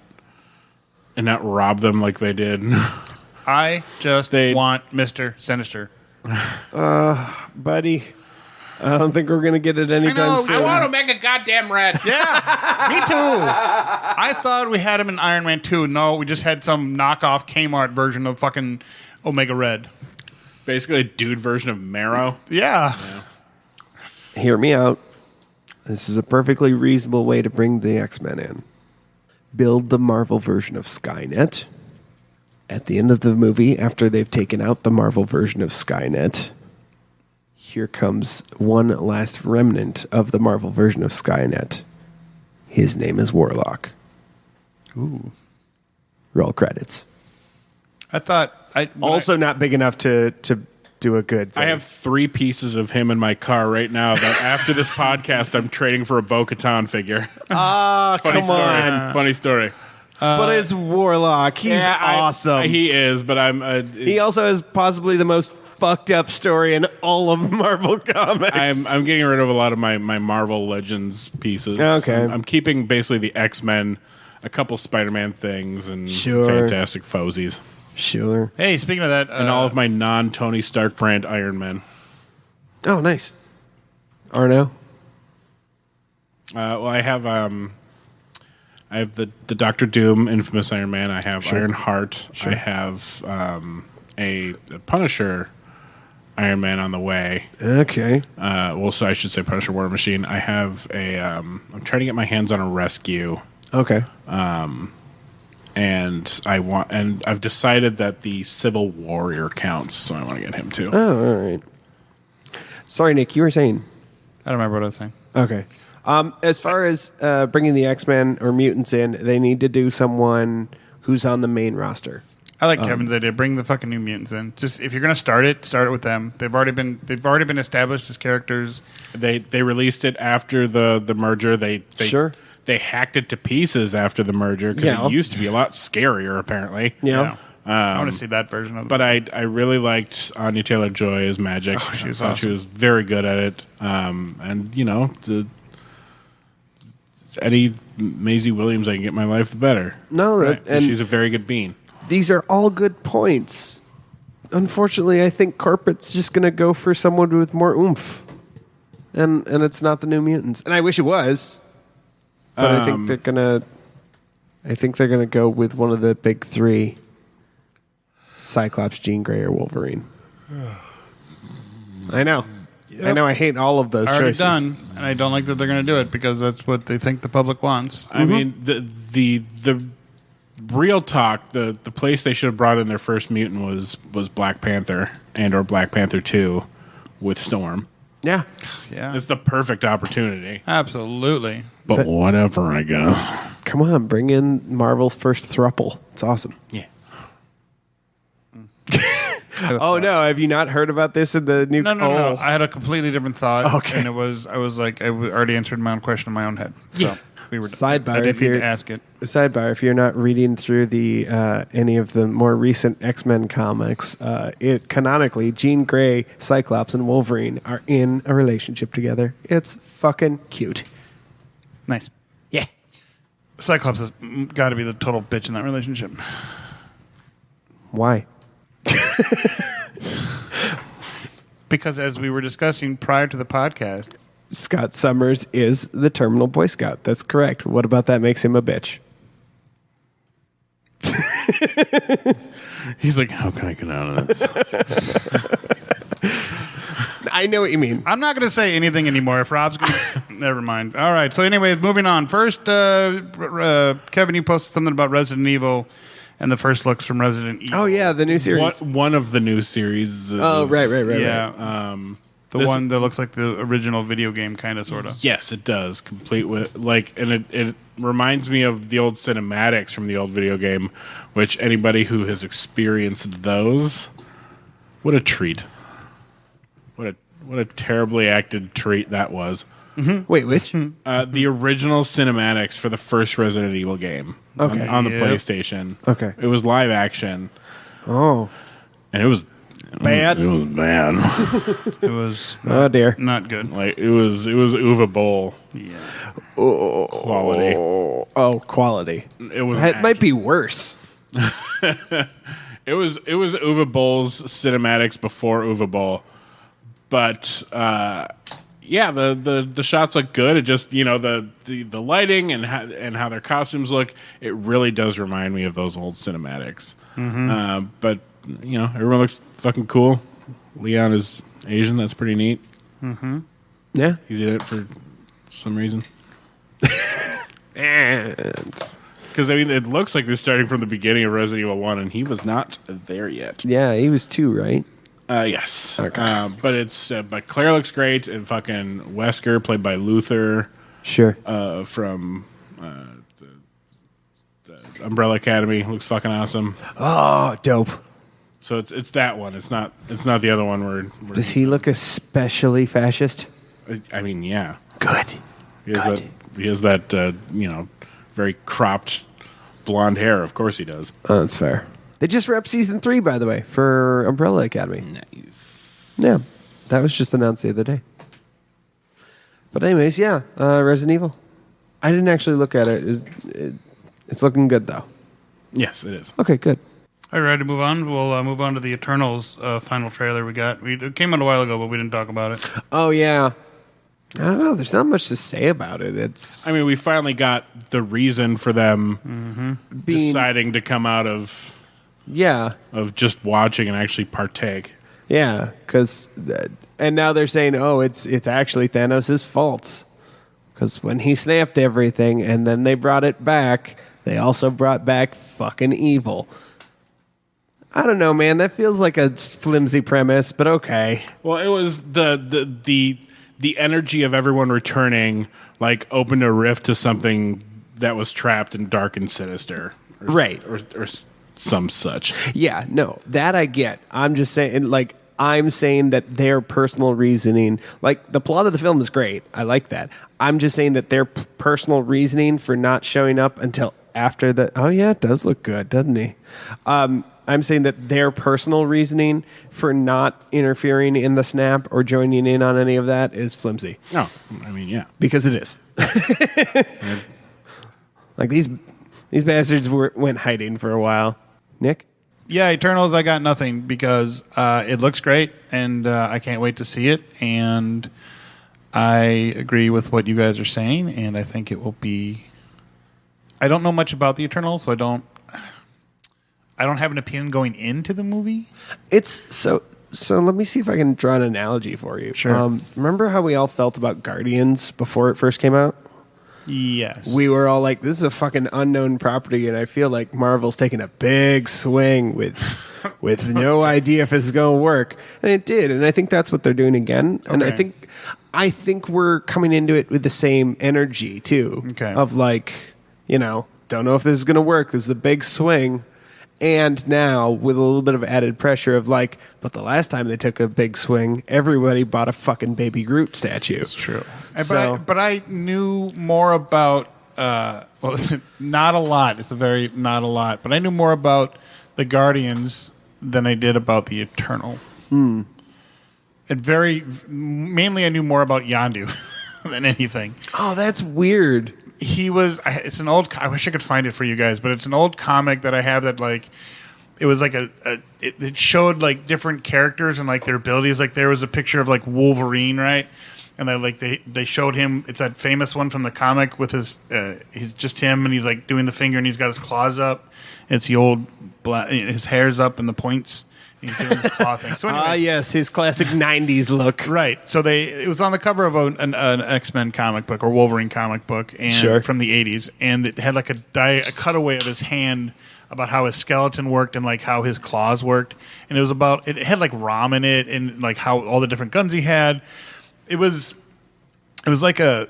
rob them like they did. I just want Mr. Sinister. Buddy, I don't think we're going to get it anytime soon. I want to make a goddamn red. Yeah, me too. I thought we had him in Iron Man 2. No, we just had some knockoff Kmart version of fucking Omega Red. Basically a dude version of Marrow. Yeah. Hear me out. This is a perfectly reasonable way to bring the X-Men in. Build the Marvel version of Skynet. At the end of the movie, after they've taken out the Marvel version of Skynet, here comes one last remnant of the Marvel version of Skynet. His name is Warlock. Ooh. Roll credits. I thought... Also not big enough to do a good thing. I have 3 pieces of him in my car right now that after this podcast, I'm trading for a Bo-Katan figure. Ah, come on. Funny story. But it's Warlock. He's awesome. He is, but I'm... he also has possibly the most fucked up story in all of Marvel Comics. I'm getting rid of a lot of my Marvel Legends pieces. Okay. I'm keeping basically the X-Men, a couple Spider-Man things, and Sure. Fantastic Foesies. Sure. Hey, speaking of that... And all of my non-Tony Stark brand Iron Men. Oh, nice. Arno? Well, I have the Doctor Doom infamous Iron Man. I have Iron Heart. I have a Punisher Iron Man on the way. Okay. So I should say Punisher War Machine. I have I'm trying to get my hands on a Rescue. Okay. And I've decided that the Civil Warrior counts, so I want to get him too. Oh, all right. Sorry, Nick, you were saying. I don't remember what I was saying. Okay. As far as bringing the X-Men or mutants in, they need to do someone who's on the main roster. I like Kevin's idea. Bring the fucking New Mutants in. Just if you're going to start it with them. They've already been established as characters. They released it after the merger. They Sure. They hacked it to pieces after the merger because it used to be a lot scarier, apparently. Yeah. I want to see that version of it. But I really liked Anya Taylor-Joy as Magic. Oh, she was I thought awesome. she was very good at it. And, Eddie Maisie Williams, I can get my life the better. No, Right. and She's a very good bean. these are all good points. Unfortunately, I think corporate's just going to go for someone with more oomph. And it's not the New Mutants. And I wish it was. But I think they're gonna go with one of the big 3. Cyclops, Jean Grey, or Wolverine. I know. Yep. I know I hate all of those already choices. done, and I don't like that they're going to do it because that's what they think the public wants. I mean, the real talk, the place they should have brought in their first mutant was Black Panther or Black Panther 2 with Storm. Yeah. Yeah, It's the perfect opportunity. absolutely. But whatever, I guess. Come on, bring in Marvel's first thruple. It's awesome. Yeah. Oh no, have you not heard about this in the new? No. I had a completely different thought. Okay. And I was like, I already answered my own question in my own head. So Yeah. we were Sidebar, I didn't if need you're- to ask it. Sidebar: if you're not reading through the any of the more recent X-Men comics, it canonically Jean Grey, Cyclops, and Wolverine are in a relationship together. It's fucking cute. Nice. Yeah. Cyclops has got to be the total bitch in that relationship. Why? Because as we were discussing prior to the podcast, Scott Summers is the terminal Boy Scout. That's correct. What about that makes him a bitch? He's like, how can I get out of this? I know what you mean. I'm not going to say anything anymore. If Rob's going to... Never mind. All right. So anyways, moving on. First, Kevin, you posted something about Resident Evil and the first looks from Resident Evil. Oh yeah, the new series. One of the new series. Oh right. Yeah. The one that looks like the original video game, kind of, sort of. Yes, it does. Complete with and it reminds me of the old cinematics from the old video game, which anybody who has experienced those What a treat. What a terribly acted treat that was. Wait, which? The original cinematics for the first Resident Evil game on the PlayStation. Okay. It was live action, Oh. and it was Bad? It was bad. It was Oh, dear. not good. Like it was Uva Bowl Yeah. quality. Oh, quality. It was That might be worse. It was Uva Bowl's cinematics before Uva Bowl, but yeah, the shots look good. It just the lighting and how their costumes look. It really does remind me of those old cinematics. But everyone looks fucking cool. Leon is Asian. That's pretty neat. Yeah. He's in it for some reason. Because it looks like they're starting from the beginning of Resident Evil 1, and he was not there yet. Yeah, he was 2, right? Yes. Okay. But Claire looks great, and fucking Wesker, played by Luther, Sure. from the Umbrella Academy, looks fucking awesome. Oh, dope. So it's that one. It's not the other one where Does he look especially fascist? I mean, yeah. Good. He has that very cropped blonde hair. Of course he does. Oh, that's fair. They just wrapped season 3, by the way, for Umbrella Academy. Nice. Yeah, that was just announced the other day. But anyways, yeah, Resident Evil. I didn't actually look at it. It's looking good, though. Yes, it is. Okay, good. All right, ready to move on? We'll move on to the Eternals final trailer we got. It came out a while ago, but we didn't talk about it. Oh, yeah. I don't know. There's not much to say about it. I mean, we finally got the reason for them deciding to come out of just watching and actually partake. Yeah, and now they're saying, it's actually Thanos' fault. Because when he snapped everything and then they brought it back, they also brought back fucking evil. I don't know, man. That feels like a flimsy premise, but okay. Well, it was the energy of everyone returning, like, opened a rift to something that was trapped and dark and sinister. Right. Or some such. Yeah, no, that I get. I'm just saying, I'm saying that their personal reasoning, the plot of the film is great. I like that. I'm just saying that their personal reasoning for not showing up until after the... Oh, yeah, it does look good, doesn't he? I'm saying that their personal reasoning for not interfering in the snap or joining in on any of that is flimsy. No, I mean, yeah. Because it is. These bastards went hiding for a while. Nick? Yeah, Eternals, I got nothing because it looks great, and I can't wait to see it. And I agree with what you guys are saying, and I think it will be... I don't know much about the Eternals, so I don't have an opinion going into the movie. It's so let me see if I can draw an analogy for you. Sure. Remember how we all felt about Guardians before it first came out? Yes. We were all like, this is a fucking unknown property, and I feel like Marvel's taking a big swing with no idea if it's going to work. And it did, and I think that's what they're doing again. And Okay. I think we're coming into it with the same energy, too. Okay. Of don't know if this is going to work. This is a big swing. And now, with a little bit of added pressure of but the last time they took a big swing, everybody bought a fucking Baby Groot statue. It's true. So, But I knew more about, not a lot. It's not a lot. But I knew more about the Guardians than I did about the Eternals. And mainly I knew more about Yondu than anything. oh, that's weird. It's an old, I wish I could find it for you guys, but it's an old comic that I have that it was it showed different characters and their abilities. There was a picture of Wolverine, right? And they showed him, it's that famous one from the comic with he's just him and he's doing the finger and he's got his claws up. And it's the old, his hair's up and the points. He's doing his claw thing. So anyway, Yes, his classic 90s look. right. So it was on the cover of an X-Men comic book or Wolverine comic book and from the 80s. And it had a cutaway of his hand about how his skeleton worked and how his claws worked. And it was it had ROM in it and how all the different guns he had. It was like that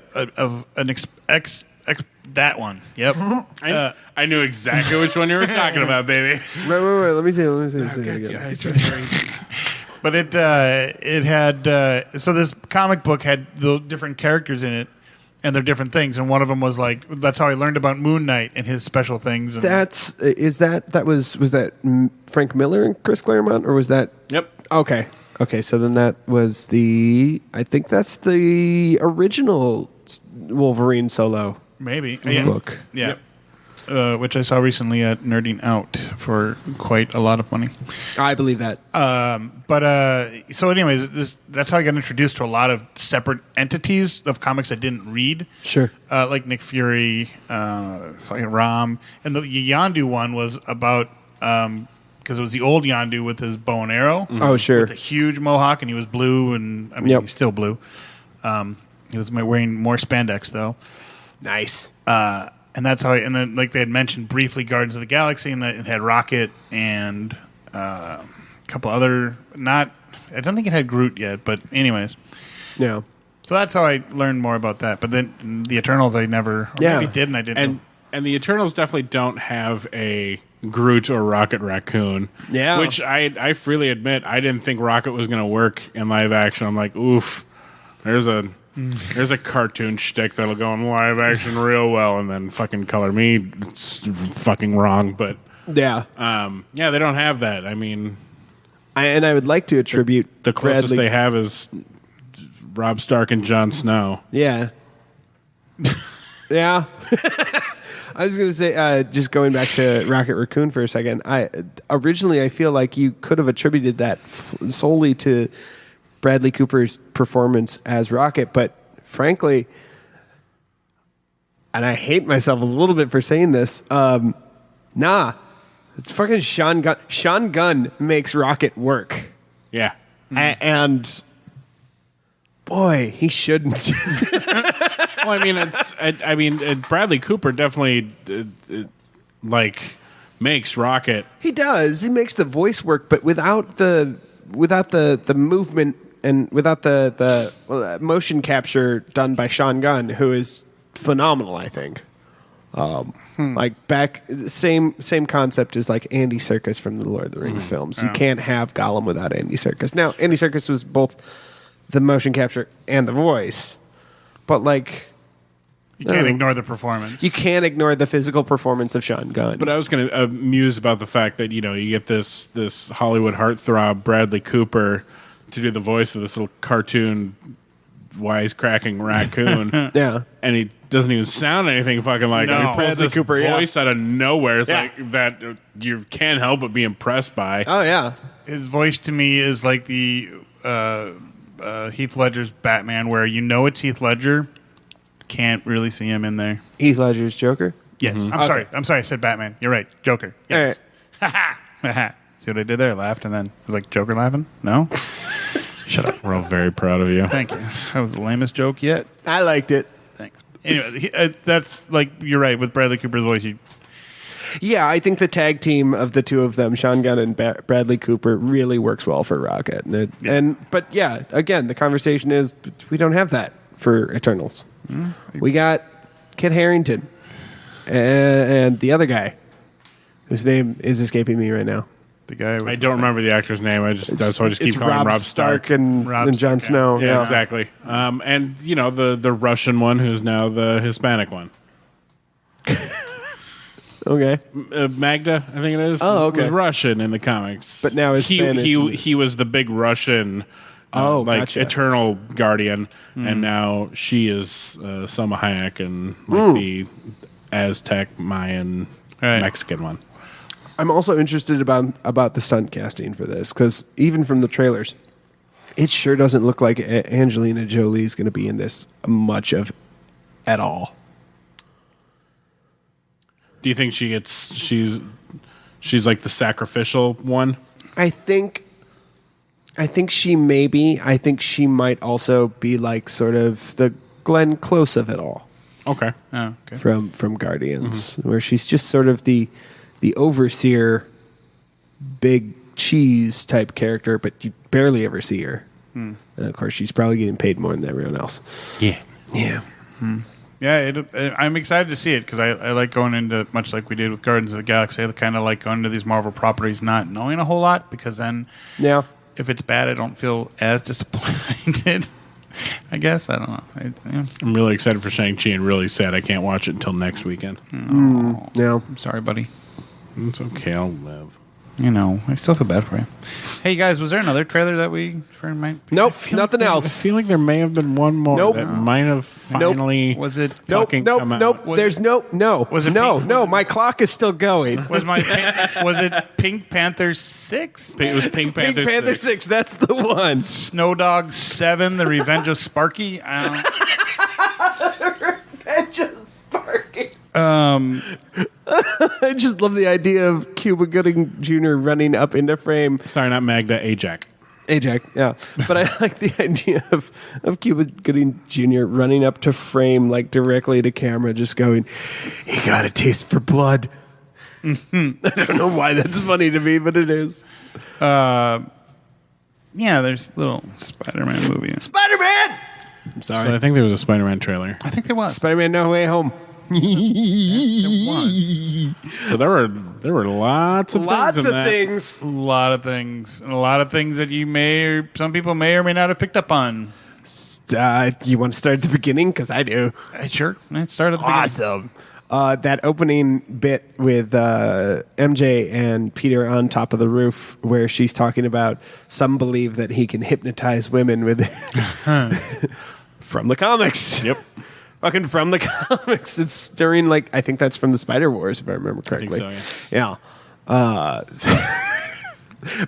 one. Yep. I knew exactly which one you were talking about, baby. Wait. Let me see. But it had so this comic book had the different characters in it, and they're different things. And one of them was like that's how I learned about Moon Knight and his special things. And Was that Frank Miller and Chris Claremont, or was that? Yep. Okay. So then that was I think that's the original Wolverine solo maybe book. Yeah. Yep. Which I saw recently at Nerding Out for quite a lot of money. I believe that. So anyways, that's how I got introduced to a lot of separate entities of comics I didn't read. Sure. Like Nick Fury, fucking Robb. And the Yondu one was about, because it was the old Yondu with his bow and arrow. Oh, sure. With a huge mohawk, and he was blue, and I mean, he's still blue. He was wearing more spandex, though. Nice. And that's how, and then like they had mentioned briefly, Guardians of the Galaxy, and that it had Rocket and a couple other. I don't think it had Groot yet, but anyways. Yeah. So that's how I learned more about that. But then the Eternals, I never, or maybe did, and I didn't. And the Eternals definitely don't have a Groot or Rocket Raccoon. Yeah. Which I freely admit I didn't think Rocket was going to work in live action. I'm like, oof, there's a cartoon shtick that'll go in live action real well, and then fucking color me, it's fucking wrong. But Yeah. they don't have that. I mean, And I would like to attribute the closest Bradley- they have is Robb Stark and Jon Snow. Yeah. Yeah. I was going to say, just going back to Rocket Raccoon for a second. Originally, I feel like you could have attributed that solely to Bradley Cooper's performance as Rocket, but frankly, and I hate myself a little bit for saying this, nah, it's fucking Sean Gunn. Sean Gunn makes Rocket work, Yeah. and boy, he shouldn't. Well, I mean, Bradley Cooper definitely makes Rocket. He does. He makes the voice work, but without the movement and without the motion capture done by Sean Gunn, who is phenomenal, I think. Like same concept as like Andy Serkis from the Lord of the Rings films. You can't have Gollum without Andy Serkis. Now, Andy Serkis was both the motion capture and the voice, but like you can't ignore the performance. you can't ignore the physical performance of Sean Gunn. But I was going to muse about the fact that you get this Hollywood heartthrob Bradley Cooper to do the voice of this little cartoon wisecracking raccoon. Yeah. And he doesn't even sound anything fucking like him. He pulls Bradley this Cooper, yeah. voice out of nowhere. It's Yeah. like that you can't help but be impressed by. Oh yeah. His voice to me is like the Heath Ledger's Batman, where it's Heath Ledger, can't really see him in there. Heath Ledger's Joker. Yes, I'm sorry. I said Batman. You're right. Joker. Yes. See what I did there? I laughed and then it was like Joker laughing. No. Shut up. We're all very proud of you. Thank you. That was the lamest joke yet. I liked it. Thanks. Anyway, that's like you're right with Bradley Cooper's voice. Yeah, I think the tag team of the two of them, Sean Gunn and Bradley Cooper, really works well for Rocket. But again, the conversation is we don't have that for Eternals. We got Kit Harington and the other guy, whose name is escaping me right now. The guy. I don't remember the actor's name. So I just keep calling him Robb Stark. and Jon Snow. Yeah, exactly. And the Russian one, who's now the Hispanic one. Okay. Magda, I think it is. Oh, okay. Was Russian in the comics, But now is Spanish. he was the big Russian, gotcha. Eternal Guardian, and now she is Selma Hayek and the Aztec Mayan Mexican one. I'm also interested about the stunt casting for this, because even from the trailers, it sure doesn't look like Angelina Jolie is going to be in this much of at all. Do you think she's like the sacrificial one? I think she may be. I think she might also be like sort of the Glenn Close of it all. Okay. Oh, okay. From Guardians, where she's just sort of the overseer, big cheese type character, but you barely ever see her. And of course, she's probably getting paid more than everyone else. Yeah. Yeah. Yeah, I'm excited to see it because I like going into, much like we did with Guardians of the Galaxy, I kind of like going into these Marvel properties not knowing a whole lot, because then Yeah. if it's bad, I don't feel as disappointed. I guess. I don't know. I'm really excited for Shang-Chi and really sad I can't watch it until next weekend. Yeah. I'm sorry, buddy. It's okay. I'll live. I still feel bad for you. Hey, guys, was there another trailer that we might? Nope, nothing I else. feel like there may have been one more Nope. that might have finally Was it? Nope, fucking nope, come out. nope. There's no. Was it no, pink? no. My clock is still going. Was it Pink Panther 6? It was Pink Panther, Pink Panther 6. 6. That's the one. Snow Dog 7: The Revenge of Sparky. I Sparky. don't. I just love the idea of Cuba Gooding Jr. running up into frame. Sorry, not Magda, Ajax. Ajax, yeah. But I like the idea of Cuba Gooding Jr. running up to frame, like directly to camera, just going, "He got a taste for blood." I don't know why that's funny to me, but it is. Yeah, there's a little Spider-Man movie. Spider-Man! I'm sorry. So I think there was a Spider-Man trailer. I think there was. Spider-Man No Way Home. There was. So there were lots of Lots things of in that. things. A lot of things. And a lot of things that some people may or may not have picked up on. You want to start at the beginning? Because I do. Sure. Let's start at the beginning. Awesome. That opening bit with MJ and Peter on top of the roof, where she's talking about some believe that he can hypnotize women with from the comics. Yep. Fucking from the comics. It's during I think that's from the Spider Wars, if I remember correctly. I think so, yeah.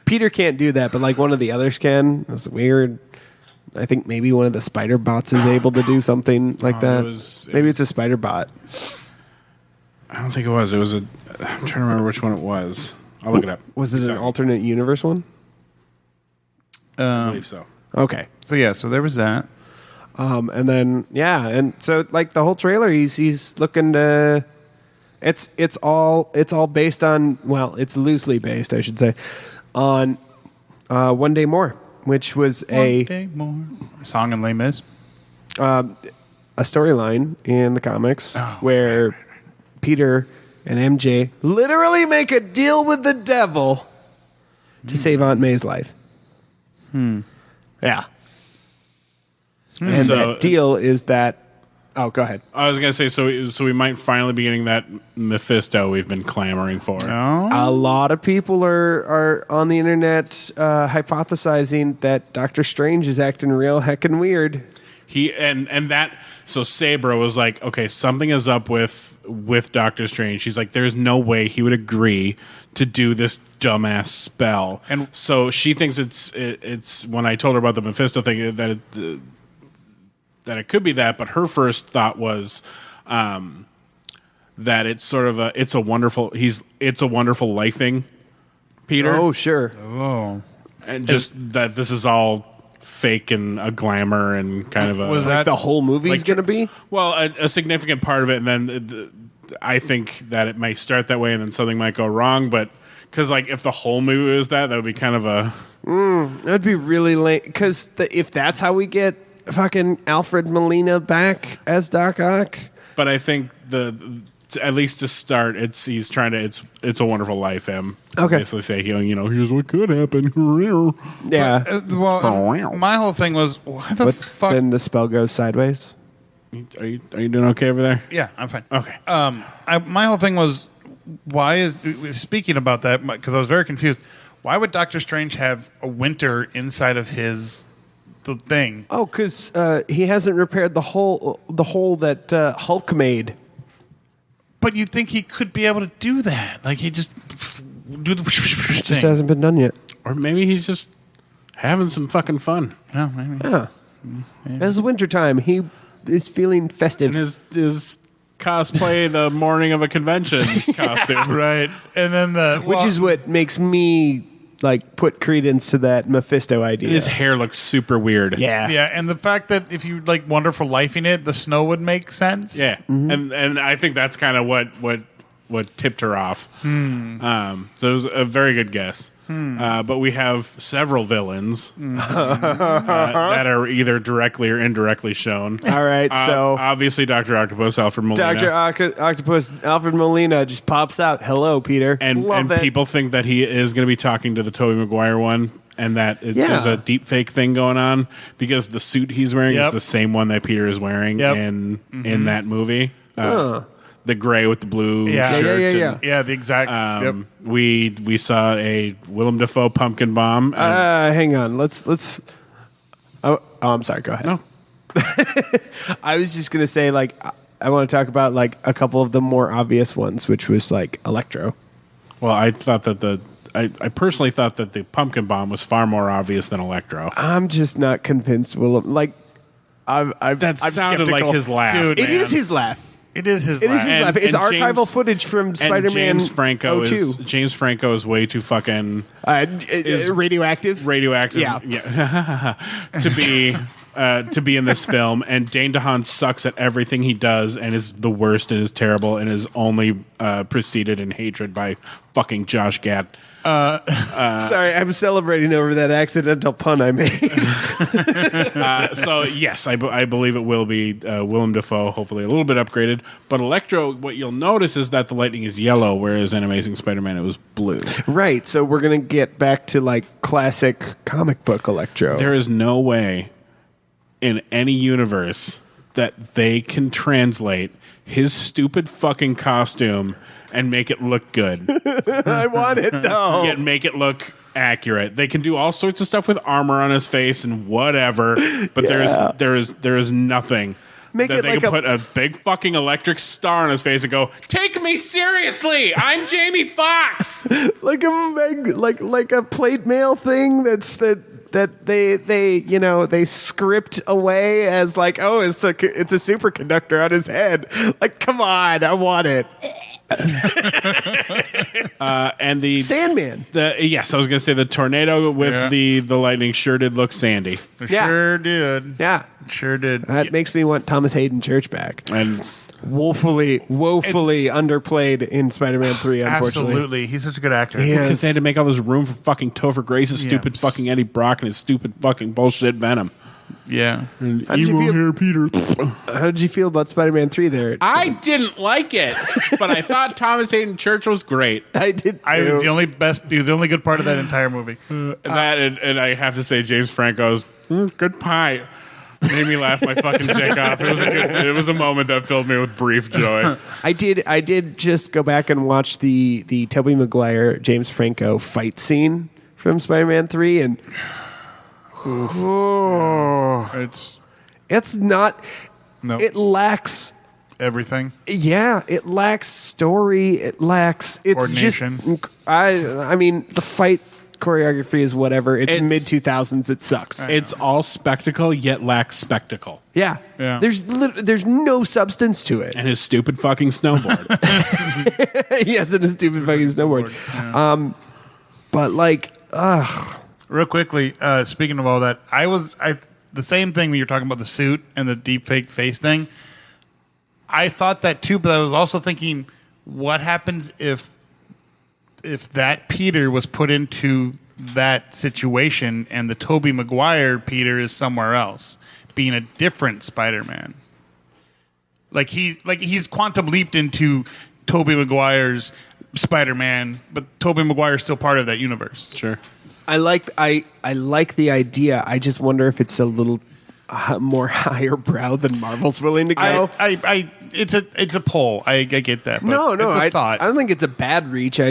Peter can't do that, but one of the others can. It's weird. I think maybe one of the spider bots is able to do something like that. Maybe it's a spider bot. I don't think it was. I'm trying to remember which one it was. I'll look it up. Was it an alternate universe one? I believe so. Okay. So there was that. And then and so the whole trailer, he's looking to. It's all based on, well, it's loosely based, I should say, on One Day More, which was One Day More. A song in Les Mis. a storyline in the comics where Peter and MJ literally make a deal with the devil to save Aunt May's life. Yeah. And So- that deal is that. Oh, go ahead. I was gonna say so we might finally be getting that Mephisto we've been clamoring for. Oh. A lot of people are on the internet hypothesizing that Doctor Strange is acting real heckin' weird. He and that so Sabra was like, okay, something is up with Doctor Strange. She's like, there's no way he would agree to do this dumbass spell. And so she thinks it's when I told her about the Mephisto thing that it could be that, but her first thought was that it's sort of it's a wonderful life thing, Peter. Oh, sure. Oh. And just that this is all fake and a glamour and kind of a Was that The whole movie's going to be? well a significant part of it, and then I think that it may start that way, and then something might go wrong. But because if the whole movie is that would be kind of a That'd be really late. Because if that's how we get fucking Alfred Molina back as Doc Ock. But I think at least to start, he's trying to it's a wonderful life. Okay. Basically say here's what could happen. Yeah. my whole thing was, why the But fuck? then the spell goes sideways. Are you doing okay over there? Yeah, I'm fine. Okay. My whole thing was, why is, speaking about that, because I was very confused, why would Doctor Strange have a winter inside of the thing? Oh, because he hasn't repaired the hole that Hulk made. But you'd think he could be able to do that. He just do the It just thing. hasn't been done yet. Or maybe he's just having some fucking fun. No, maybe. Yeah. It's wintertime. He is feeling festive. And his cosplay the morning of a convention costume. Right. And then Which is what makes me put credence to that Mephisto idea. His hair looks super weird. Yeah. Yeah, and the fact that if you Wonderful Lifing it, the snow would make sense. Yeah. And I think that's kind of what tipped her off. So it was a very good guess. But we have several villains that are either directly or indirectly shown. All right, so obviously Dr. Octopus, Alfred Molina. Dr. Octopus, Alfred Molina just pops out. Hello, Peter. And Love it. people think that he is going to be talking to the Tobey Maguire one. and that there's a deep fake thing going on because the suit he's wearing is the same one that Peter is wearing in that movie. The gray with the blue shirt. Yeah, the exact. We saw a Willem Dafoe pumpkin bomb. Hang on. Let's. Oh, I'm sorry. Go ahead. No. I was just gonna say, like, I want to talk about like a couple of the more obvious ones, which was like Electro. Well, I thought that I personally thought that the pumpkin bomb was far more obvious than Electro. I'm just not convinced. Willem, like, I'm sounded skeptical. like his laugh. Dude, It is his laugh. It is his. It is his laugh. It's and archival footage from Spider-Man. James Franco 02. James Franco is way too fucking radioactive. radioactive. Yeah. To be in this film, and Dane DeHaan sucks at everything he does, and is the worst and is terrible, and is only preceded in hatred by fucking Josh Gad. Sorry, I'm celebrating over that accidental pun I made. So yes, I believe it will be Willem Dafoe, hopefully a little bit upgraded. But Electro, what you'll notice is that the lightning is yellow, whereas in Amazing Spider-Man it was blue. Right, so we're going to get back to like classic comic book Electro. There is no way in any universe that they can translate his stupid fucking costume and make it look good. I want it though. Yet make it look accurate. They can do all sorts of stuff with armor on his face and whatever, but there is nothing Make that it they like can put a big fucking electric star on his face and go, "Take me seriously, I'm Jamie Foxx." like a plate mail thing that they script away as like, oh, it's a superconductor on his head. Like, come on, I want it. And the Sandman. Yes, I was going to say the tornado with the lightning sure did look sandy. Sure did. Yeah. Sure did. That makes me want Thomas Hayden Church back. And Woefully underplayed in Spider-Man 3, unfortunately. Absolutely. He's such a good actor. because they had to make all this room for fucking Topher Grace's stupid fucking Eddie Brock and his stupid fucking bullshit Venom. Yeah. How did you feel about Spider-Man 3 there? I didn't like it, but I thought Thomas Hayden Church was great. I did too. He was the only good part of that entire movie. And I have to say, James Franco's good pie made me laugh my fucking dick off. It was a moment that filled me with brief joy. I did just go back and watch the Tobey Maguire James Franco fight scene from Spider-Man 3 and it's not it lacks everything. Yeah, it lacks story, it's coordination. Just I mean the fight choreography is whatever. It's mid 2000s. It sucks. It's all spectacle, yet lacks spectacle. Yeah. There's no substance to it. And his stupid fucking snowboard. Yes, and his stupid fucking snowboard. Yeah. But like, real quickly, speaking of all that, the same thing when you're talking about the suit and the deep fake face thing. I thought that too, but I was also thinking, what happens if that Peter was put into that situation and the Tobey Maguire Peter is somewhere else, being a different Spider-Man? Like he's quantum leaped into Tobey Maguire's Spider-Man, but Tobey Maguire's still part of that universe. Sure. I like the idea. I just wonder if it's a little more higher brow than Marvel's willing to go. It's a poll. I get that. But No, it's a I thought. don't think it's a bad reach. I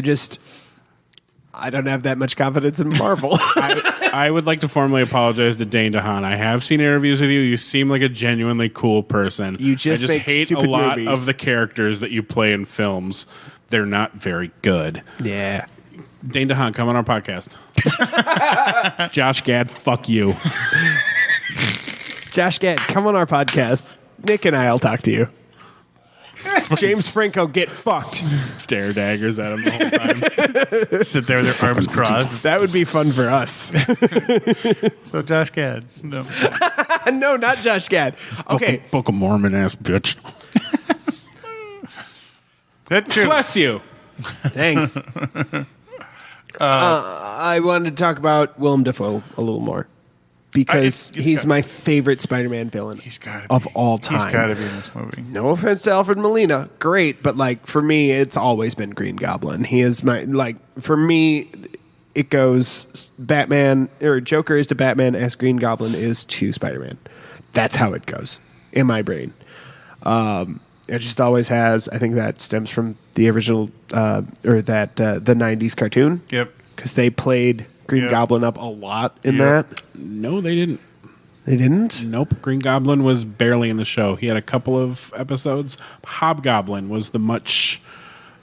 don't have that much confidence in Marvel. I would like to formally apologize to Dane DeHaan. I have seen interviews with you. You seem like a genuinely cool person. You just make hate a stupid lot movies. of the characters that you play in films. They're not very good. Yeah. Dane DeHaan, come on our podcast. Josh Gad, fuck you. Josh Gad, come on our podcast. Nick and I'll talk to you. James Franco, get fucked. Stare daggers at him the whole time. Sit there with their arms crossed. That would be fun for us. So Josh Gad. No. No, not Josh Gad. Okay. Book of Mormon ass bitch. That's true. Bless you. Thanks. I wanted to talk about Willem Dafoe a little more because he's my favorite Spider-Man villain of all time. He's got to be in this movie. No offense to Alfred Molina, great, but like for me, it's always been Green Goblin. He is my for me. it goes Batman or Joker is to Batman as Green Goblin is to Spider-Man. That's how it goes in my brain. It just always has. I think that stems from the original the 90s cartoon. Yep. Because they played Green Goblin up a lot in that. No, they didn't. They didn't? Nope. Green Goblin was barely in the show. He had a couple of episodes. Hobgoblin was the much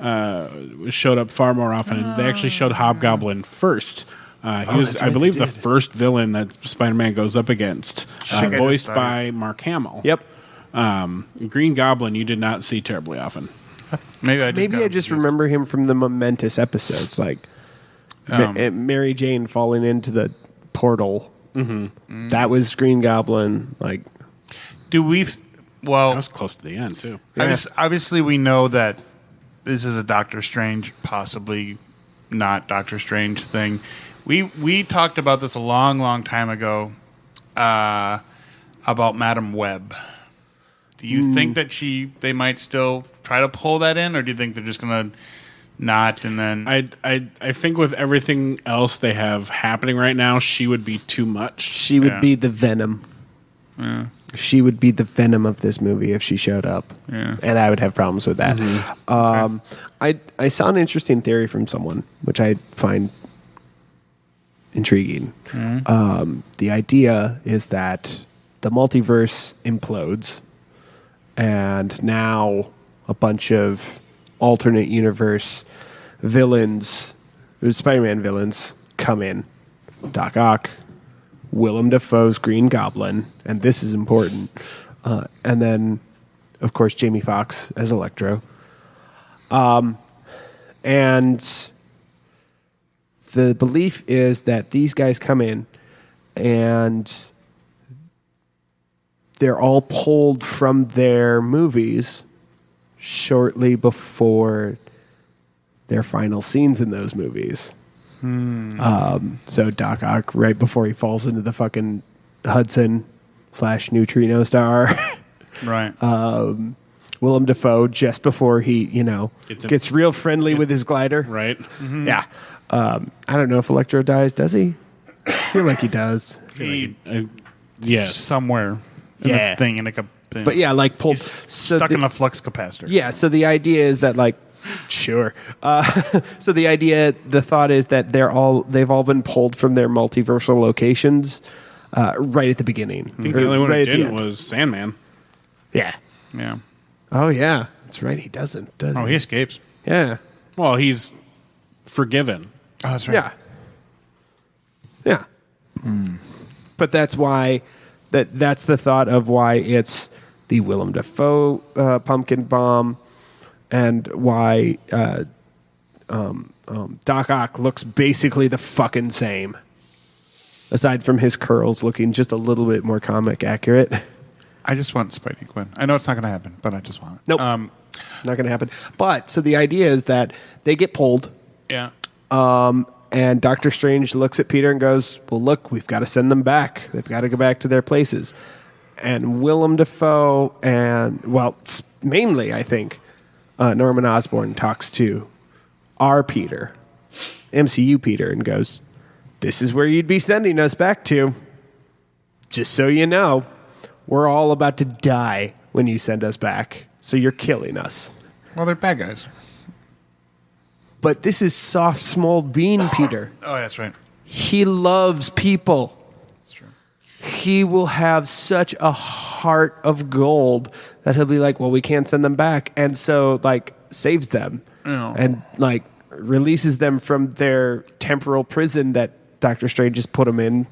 showed up far more often. And they actually showed Hobgoblin first. He was, I believe, the first villain that Spider-Man goes up against, voiced by Mark Hamill. Yep. Green Goblin, you did not see terribly often. Maybe I just remember him from the momentous episodes, like Mary Jane falling into the portal. Mm-hmm. That was Green Goblin. Like, do we? Well, that was close to the end too. Yeah. Obviously, we know that this is a Doctor Strange, possibly not Doctor Strange thing. We talked about this a long time ago about Madam Web. Do you think that they might still try to pull that in, or do you think they're just going to not? And then I think with everything else they have happening right now, she would be too much. She would be the Venom. Yeah. She would be the Venom of this movie if she showed up. Yeah. And I would have problems with that. Mm-hmm. I saw an interesting theory from someone, which I find intriguing. Mm-hmm. The idea is that the multiverse implodes, and now a bunch of alternate universe villains, Spider-Man villains, come in. Doc Ock, Willem Dafoe's Green Goblin, and this is important. And then, of course, Jamie Foxx as Electro. And the belief is that these guys come in and they're all pulled from their movies shortly before their final scenes in those movies. So Doc Ock, right before he falls into the fucking Hudson / neutrino star. Right. Willem Dafoe, just before he, gets real friendly with his glider. Right. Mm-hmm. Yeah. I don't know if Electro dies. Does he? I feel like he does. Yes. Somewhere. In a thing, in a thing. But yeah, like pulled. Stuck in a flux capacitor. Yeah, so the idea is that, like, sure. So the thought is that they've all been pulled from their multiversal locations right at the beginning. I think the only one who didn't was Sandman. Yeah. Yeah. Oh, yeah. That's right. He doesn't, does he? Oh, he escapes. Yeah. Well, he's forgiven. Oh, that's right. Yeah. But that's why... That's the thought of why it's the Willem Dafoe pumpkin bomb, and why Doc Ock looks basically the fucking same, aside from his curls looking just a little bit more comic accurate. I just want Spidey Gwen. I know it's not going to happen, but I just want it. Nope, not going to happen. But so the idea is that they get pulled. Yeah. And Doctor Strange looks at Peter and goes, well, look, we've got to send them back. They've got to go back to their places. And Willem Dafoe and, well, mainly, I think, Norman Osborn talks to our Peter, MCU Peter, and goes, this is where you'd be sending us back to. Just so you know, we're all about to die when you send us back. So you're killing us. Well, they're bad guys. But this is soft, small bean, Peter. Oh, that's right. He loves people. That's true. He will have such a heart of gold that he'll be like, well, we can't send them back. And so, like, saves them. Oh. And, like, releases them from their temporal prison that Doctor Strange has put them in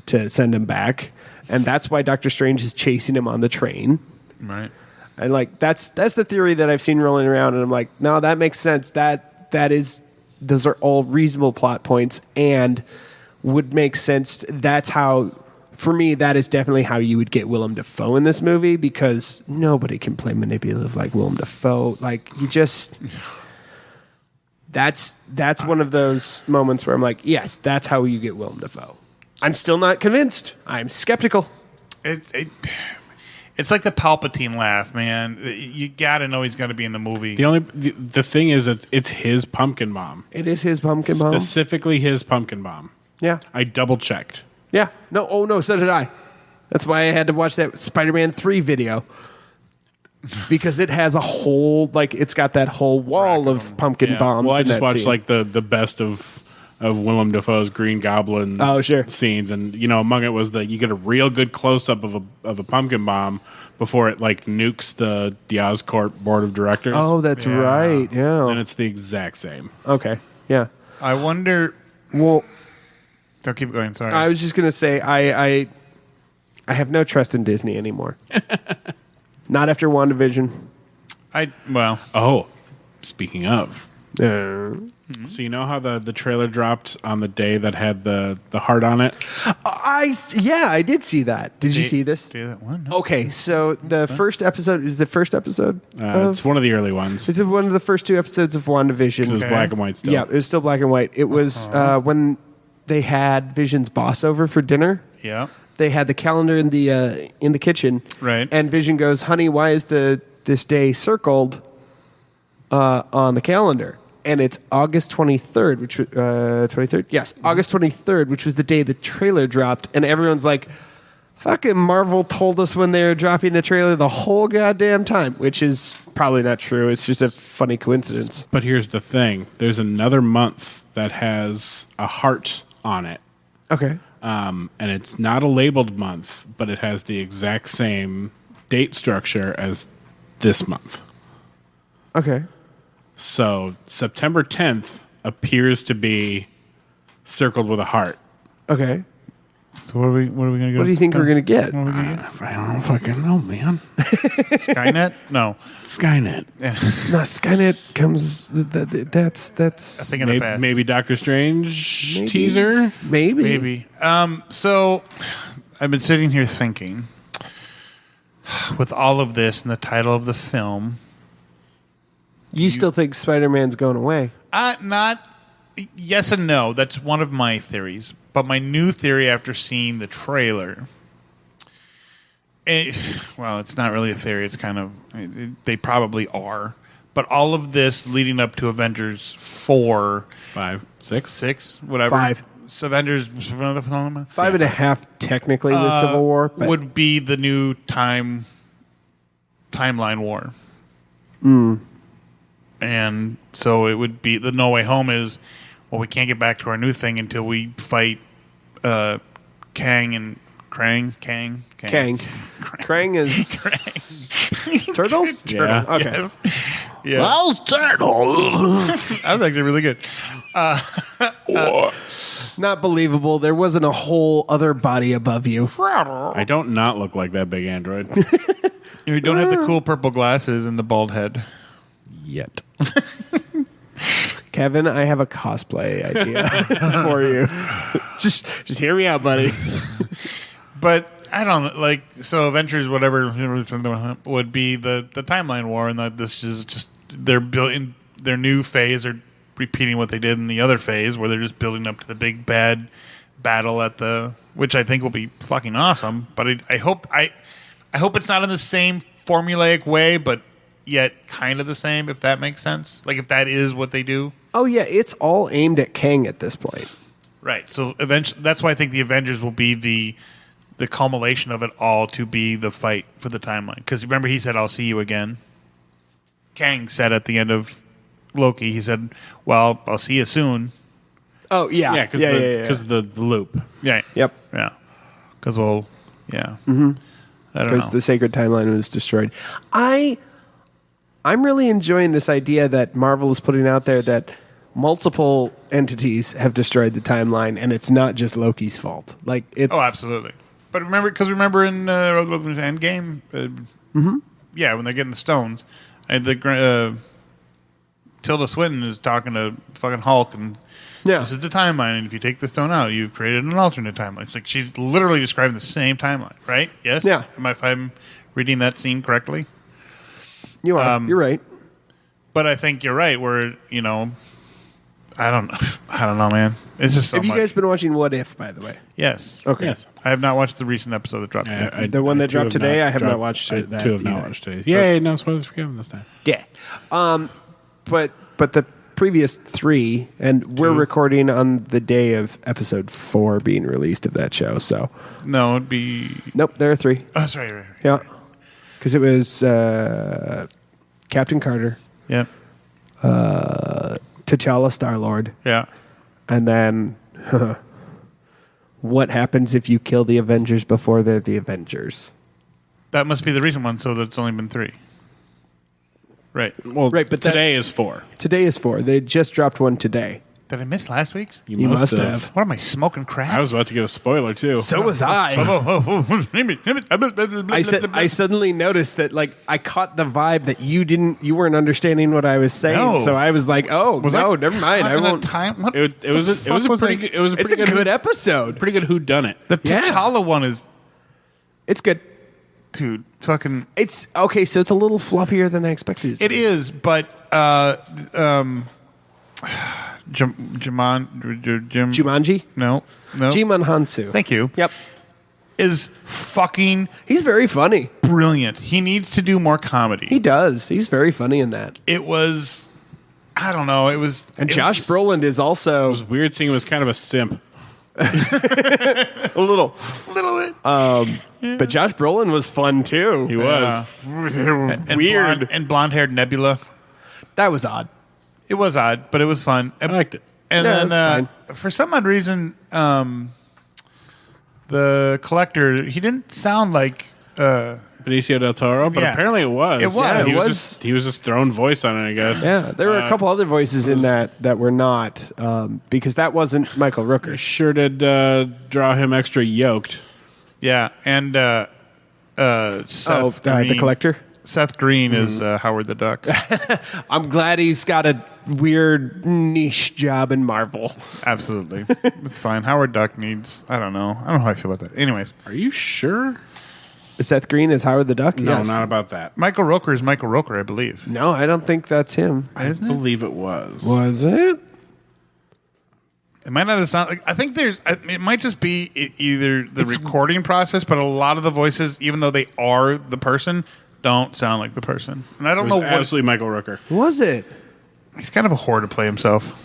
to send them back. And that's why Doctor Strange is chasing him on the train. Right. And, like, that's the theory that I've seen rolling around. And I'm like, no, that makes sense. Those are all reasonable plot points and would make sense. That's how, for me, that is definitely how you would get Willem Dafoe in this movie, because nobody can play manipulative like Willem Dafoe. Like, you just, that's one of those moments where I'm like, yes, that's how you get Willem Dafoe. I'm still not convinced. I'm skeptical. It's It's like the Palpatine laugh, man. You got to know he's going to be in the movie. The thing is, it's his pumpkin bomb. It is his pumpkin bomb. Specifically his pumpkin bomb. Yeah. I double checked. Yeah. No. Oh no. So did I. That's why I had to watch that Spider-Man 3 video. Because it has a whole, like, it's got that whole wall of pumpkin bombs. Well, I in just that watched scene. like the best of Willem Dafoe's Green Goblin scenes, and among it was that you get a real good close up of a pumpkin bomb before it like nukes the Oscorp board of directors. Oh, that's right. Yeah. And it's the exact same. Okay. Yeah. I wonder. Well, I'll keep going. Sorry. I was just gonna say I have no trust in Disney anymore. Not after WandaVision. Oh, speaking of. Uh, So you know how the trailer dropped on the day that had the heart on it? I did see that. Did you see this? Do that one? No. Okay, so the first episode is the first episode. It's one of the early ones. It's one of the first 2 episodes of WandaVision. It was black and white still. Yeah, it was still black and white. It was when they had Vision's boss over for dinner. Yeah. They had the calendar in the kitchen. Right. And Vision goes, "Honey, why is this day circled on the calendar?" And it's August 23rd, which 23rd? Yes, August 23rd, which was the day the trailer dropped. And everyone's like, fucking Marvel told us when they were dropping the trailer the whole goddamn time, which is probably not true. It's just a funny coincidence. But here's the thing. There's another month that has a heart on it. Okay. And it's not a labeled month, but it has the exact same date structure as this month. Okay. So September 10th appears to be circled with a heart. Okay. So what are we going to go? What do you think we're going to get? What are we gonna get? I don't fucking know, man. Skynet? No. Skynet. No, Skynet comes. That's. I think in the past. Maybe Doctor Strange teaser? Maybe. So I've been sitting here thinking, with all of this and the title of the film, You still think Spider-Man's going away? not yes and no. That's one of my theories. But my new theory after seeing the trailer, it's not really a theory. It's kind of, they probably are. But all of this leading up to Avengers 4, 5, 6, whatever. 5. So Avengers 5.5 technically with Civil War, but would be the new timeline war. And so it would be the No Way Home is, well, we can't get back to our new thing until we fight Kang and Krang. Kang. Krang is turtles. Yeah. Okay. Yes. Yeah. Those turtles. That was actually really good. Not believable. There wasn't a whole other body above you. I don't not look like that big android. You don't have the cool purple glasses and the bald head. Yet. Kevin, I have a cosplay idea for you. Just hear me out, buddy. But I don't know, like, so Avengers, whatever, would be the timeline war, and that this is just they're building their new phase, or repeating what they did in the other phase, where they're just building up to the big bad battle which I think will be fucking awesome. But I hope it's not in the same formulaic way, but yet kind of the same, if that makes sense. Like if that is what they do. Oh yeah, it's all aimed at Kang at this point. Right. So eventually, that's why I think the Avengers will be the culmination of it all, to be the fight for the timeline. Because remember, he said, "I'll see you again." Kang said at the end of Loki, he said, "Well, I'll see you soon." Oh yeah, Yeah, because the loop. Yeah. Yep. Yeah. Because yeah. Mm-hmm. I don't know. Because the sacred timeline was destroyed. I'm really enjoying this idea that Marvel is putting out there, that multiple entities have destroyed the timeline, and it's not just Loki's fault. Like it's absolutely. But remember in Endgame, yeah, when they're getting the stones, Tilda Swinton is talking to fucking Hulk, and this is the timeline, and if you take the stone out, you've created an alternate timeline. It's like she's literally describing the same timeline, right? Yes? Yeah. If I'm reading that scene correctly? You are. You're right. But I think you're right, where, I don't know, man. It's just so Have you much. guys been watching What If, by the way? Yes. Okay. Yes. I have not watched the recent episode that dropped today. The one that two dropped have today, I have not dropped- watched I it. two have not watched today. Yay, no spoilers for Kevin this time. Yeah. But the previous 3, and we're 2. recording on the day of episode 4 being released of that show. So, No, it'd be... nope, there are 3. Oh, that's right. Yeah. Because it was Captain Carter, Yeah. T'Challa Star-Lord, Yeah. and then what happens if you kill the Avengers before they're the Avengers? That must be the recent one, so that's only been 3. Right. Well, Right, but today is 4. Today is 4. They just dropped one today. Did I miss last week's? You must have. What am I, smoking crack? I was about to give a spoiler too. So was I. I suddenly noticed that, like, I caught the vibe that you weren't understanding what I was saying. No. So I was like, oh, never mind. I won't. What It was a pretty It's a good episode. pretty good whodunit. The Yeah. T'Challa one is, It's good. dude, fucking... It's okay. So it's a little fluffier than I expected. It is, but Jumanji? No. Jimon Hansu. Thank you. Yep. Is fucking He's very funny. brilliant. He needs to do more comedy. He does. He's very funny in that. It was, I don't know. It was, And it Josh was- Brolin is also It was weird seeing him as kind of a simp. a little. little bit. But Josh Brolin was fun too. He was. And Weird. blonde-haired Nebula. That was odd. It was odd, but it was fun. I liked it. And Yeah, then that's for some odd reason, the collector, he didn't sound like Benicio del Toro, but Yeah. apparently it was. It was. Yeah, It was. he was just throwing voice on it, I guess. Yeah, there were a couple other voices in that were not, because that wasn't Michael Rooker. Sure did draw him extra yoked. yeah, and Seth The Green. collector. Seth Green is Howard the Duck. I'm glad he's got a weird niche job in Marvel. Absolutely, it's fine. Howard Duck needs. I don't know how I feel about that. Anyways, Are you sure? Seth Green is Howard the Duck? No, Yes. not about that. Michael Rooker is Michael Rooker, I believe. No, I don't think that's him. I believe it was. Was it? It might not have sounded like. I think there's. It might just be either the recording process, but a lot of the voices, even though they are the person, don't sound like the person. And I It don't was know what. absolutely Michael Rooker. Was it? He's kind of a whore to play himself.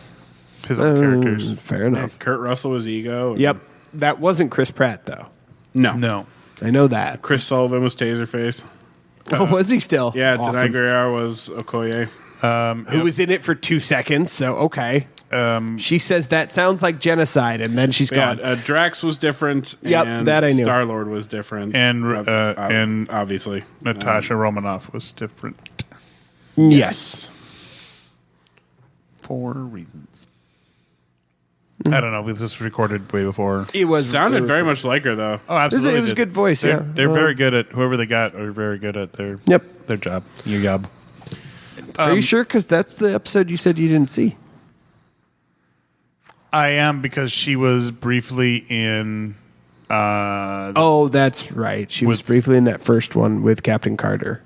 His own characters. Fair enough. Kurt Russell was Ego. and- Yep. That wasn't Chris Pratt, though. No. No. I know that. Chris Sullivan was Taserface. Oh, was he still? Yeah, Awesome. Denai Guerrero was Okoye. Who was in it for 2 seconds, so okay. She says that sounds like genocide, and then she's Yeah, gone. Drax was different. Yep, and that I knew. Star-Lord was different. And obviously. Natasha Romanoff was different Yes. for reasons. I don't know. This was recorded way before. It was Sounded very much like her, though. Oh, absolutely. It was a good voice, They're, yeah. They're very good at whoever they got. Are very good at their job. Your job. Are you sure? Because that's the episode you said you didn't see. I am because she was briefly in. Oh, that's right. She was With- briefly in that first one with Captain Carter.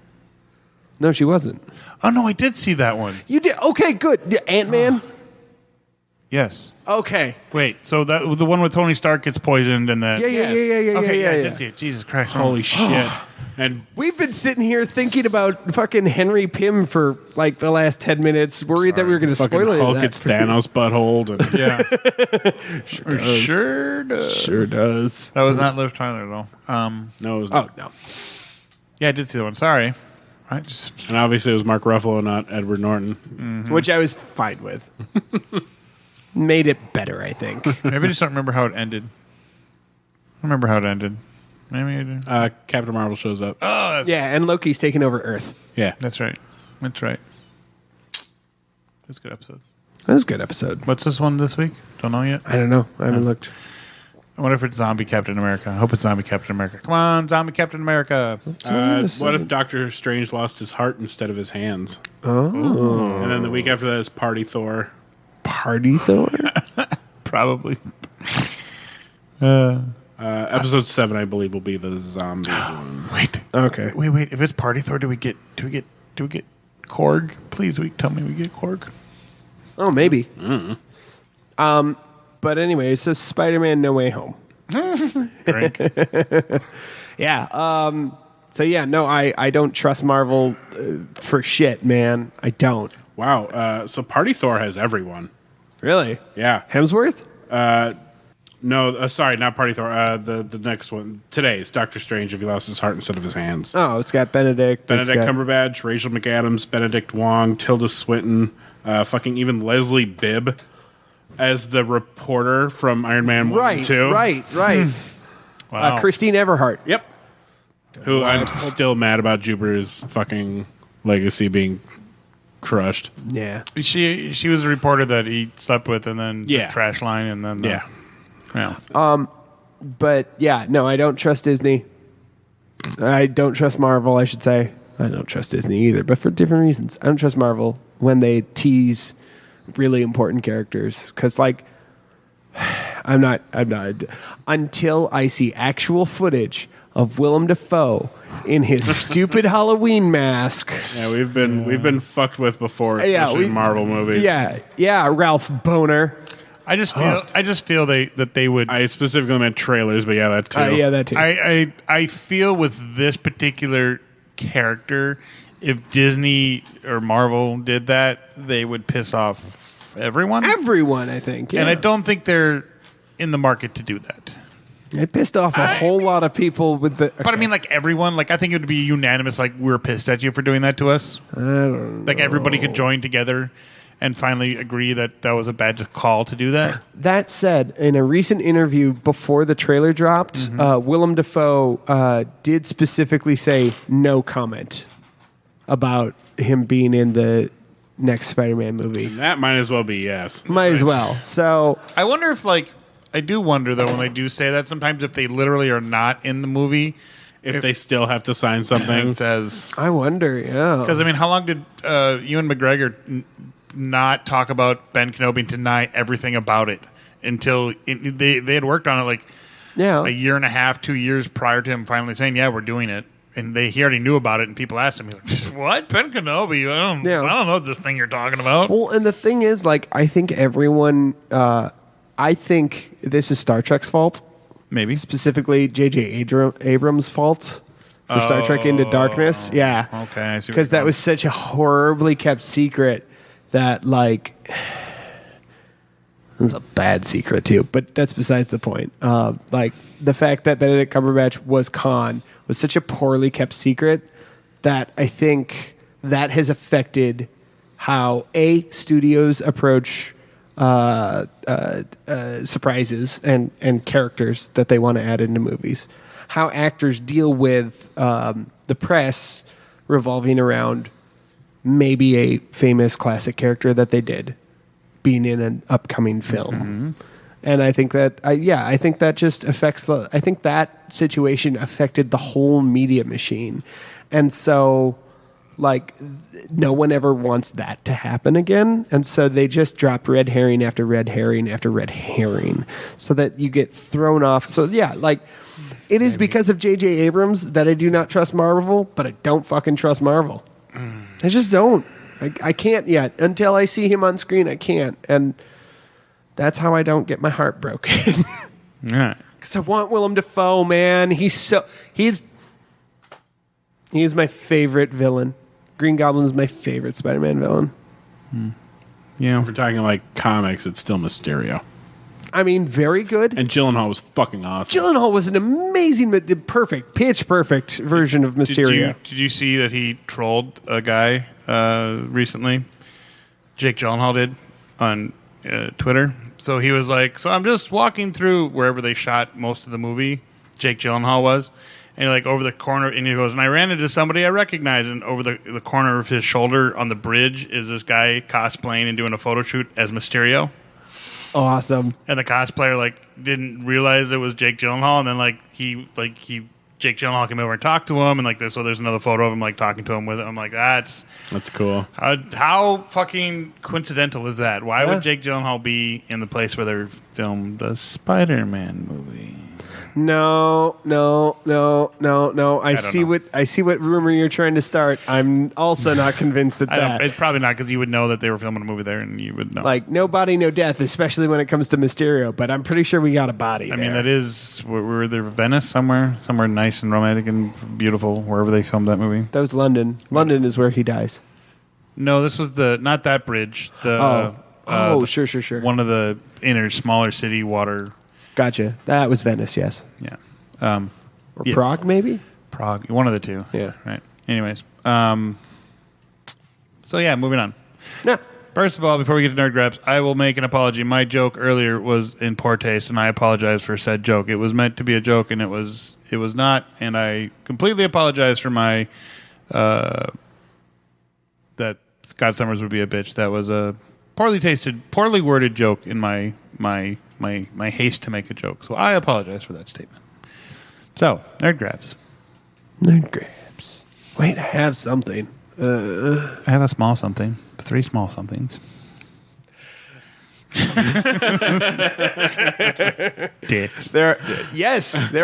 No, she wasn't. Oh no, I did see that one. You did? Okay, good. Ant-Man? Yes. Okay. Wait. So that the one with Tony Stark gets poisoned and then. Yeah. Okay. yeah. I did see it. Jesus Christ. Holy shit. And We've been sitting here thinking about fucking Henry Pym for like the last 10 minutes, worried that we were going to fucking spoil it. Hulk gets Thanos buttholed. And Yeah. Sure does. Sure does. That was not Liv Tyler though. no, it was Oh, no. Yeah, I did see the one. Sorry. I just. and obviously it was Mark Ruffalo, not Edward Norton. Which I was fine with. Made it better, I think. Maybe I just don't remember how it ended. I remember how it ended. Maybe I do. Captain Marvel shows up. Yeah, and Loki's taking over Earth. Yeah. That's right. That's right. That's a good episode. That was a good episode. What's this one this week? Don't know yet. I don't know. I haven't looked. I wonder if it's Zombie Captain America. I hope it's Zombie Captain America. Come on, Zombie Captain America. What if Doctor Strange lost his heart instead of his hands? Oh. And then the week after that is Party Thor. Party Thor? Probably. Episode 7, I believe, will be the zombie one. Wait. Okay. Wait. If it's Party Thor, do we get Korg? Please, tell me we get Korg. Oh, maybe. But anyway, so Spider-Man No Way Home. Drink. Yeah. So yeah, no, I don't trust Marvel for shit, man. I don't. Wow. So Party Thor has everyone. Really? Yeah. Hemsworth? No, sorry, not Party Thor. The next one. Today's Doctor Strange if he lost his heart instead of his hands. Oh, it's got Benedict. Cumberbatch, Rachel McAdams, Benedict Wong, Tilda Swinton, fucking even Leslie Bibb as the reporter from Iron Man 1 and 2. Right. Wow. Christine Everhart. Yep. Who I'm still mad about Jupiter's fucking legacy being crushed. Yeah. She was a reporter that he slept with, and then Yeah. the trash line, and then Yeah. But yeah, no, I don't trust Disney. I don't trust Marvel, I should say. I don't trust Disney either, but for different reasons. I don't trust Marvel when they tease really important characters. Because, like, I'm not, until I see actual footage of Willem Dafoe in his stupid Halloween mask. Yeah, we've been fucked with before, especially in Marvel movies. Yeah, Ralph Boner. I just feel that they would. I specifically meant trailers, but yeah, that too. Yeah, that too. I feel with this particular character, if Disney or Marvel did that, they would piss off everyone. Everyone, I think. Yeah. And I don't think they're in the market to do that. It pissed off a whole lot of people with the. But I mean, like everyone, like I think it would be unanimous. Like we're pissed at you for doing that to us. I don't Like know. everybody could join together and finally agree that that was a bad call to do that. That said, in a recent interview before the trailer dropped, Willem Dafoe did specifically say no comment about him being in the next Spider-Man movie. That might as well be yes. Might as well. So I wonder if, like, I do wonder though when they do say that sometimes if they literally are not in the movie, If they still have to sign something. it says I wonder, yeah. because I mean, how long did Ewan McGregor not talk about Ben Kenobi and deny everything about it until they had worked on it like Yeah. a year and a half, 2 years prior to him finally saying, "Yeah, we're doing it." And he already knew about it, and people asked him, he's like, "What? Ben Kenobi? I don't know this thing you're talking about." Well, and the thing is, like, I think everyone, I think this is Star Trek's fault, Maybe. specifically J.J. Abrams' fault for Star Trek Into Darkness. Yeah. Okay, I see. Because that was such a horribly kept secret that, like, it was a bad secret too, but that's besides the point. Like, the fact that Benedict Cumberbatch was Khan was such a poorly kept secret that I think that has affected how studios approach surprises and characters that they want to add into movies, how actors deal with the press revolving around maybe a famous classic character that they did being in an upcoming film. And I think that, I think that just affects I think that situation affected the whole media machine. And so, like, no one ever wants that to happen again. And so they just drop red herring after red herring after red herring so that you get thrown off. So, yeah, like, it is because of J.J. Abrams that I do not trust Marvel, but I don't fucking trust Marvel. I just don't. I can't yet. Until I see him on screen, I can't. And that's how I don't get my heart broken. Yeah. Because I want Willem Dafoe, man. He's my favorite villain. Green Goblin is my favorite Spider-Man villain. Yeah. If we're talking like comics, it's still Mysterio. I mean, very good. And Gyllenhaal was fucking awesome. Gyllenhaal was an amazing, pitch perfect version of Mysterio. Did you see that he trolled a guy recently? Jake Gyllenhaal did on Twitter. So he was like, "So I'm just walking through wherever they shot most of the movie." Jake Gyllenhaal was, and like over the corner, and he goes, "And I ran into somebody I recognized, and over the corner of his shoulder on the bridge is this guy cosplaying and doing a photo shoot as Mysterio." Awesome. And the cosplayer like didn't realize it was Jake Gyllenhaal, and then Jake Gyllenhaal came over and talked to him, and like so there's another photo of him like talking to him with it. I'm like, that's cool. How fucking coincidental is that? Why would Jake Gyllenhaal be in the place where they filmed a Spider-Man movie? No. I see what rumor you're trying to start. I'm also not convinced that. It's probably not, because you would know that they were filming a movie there, and you would know. Like, no body, no death, especially when it comes to Mysterio. But I'm pretty sure we got a body. I mean, that is, were there Venice somewhere nice and romantic and beautiful, wherever they filmed that movie. That was London. London is where he dies. No, this was not that bridge. Sure. One of the inner, smaller city water. Gotcha. That was Venice, yes. Yeah. Or Prague, maybe? Prague. One of the two. Yeah. Right. Anyways. So, yeah, moving on. Yeah. First of all, before we get to Nerd Grabs, I will make an apology. My joke earlier was in poor taste, and I apologize for said joke. It was meant to be a joke, and it was not, and I completely apologize for my that Scott Summers would be a bitch. That was a poorly worded joke in my haste to make a joke. So I apologize for that statement. So, Nerd Grabs. Nerd Grabs. Wait, I have something. I have a small something. 3 small somethings. Dicks. There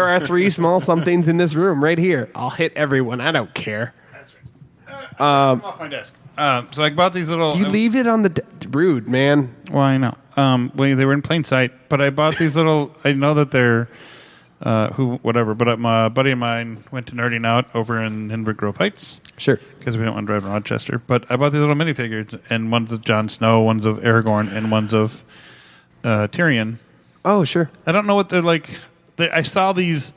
are 3 small somethings in this room right here. I'll hit everyone. I don't care. That's right. I'm off my desk. So I bought these little... You leave it on the... Rude, man. Well, I know. Well, they were in plain sight, but I bought these little... I know that they're... whatever, but my buddy of mine went to Nerding Out over in Inver Grove Heights. Sure. Because we don't want to drive to Rochester. But I bought these little minifigures, and one's of Jon Snow, one's of Aragorn, and one's of Tyrion. Oh, sure. I don't know what they're like. I saw these...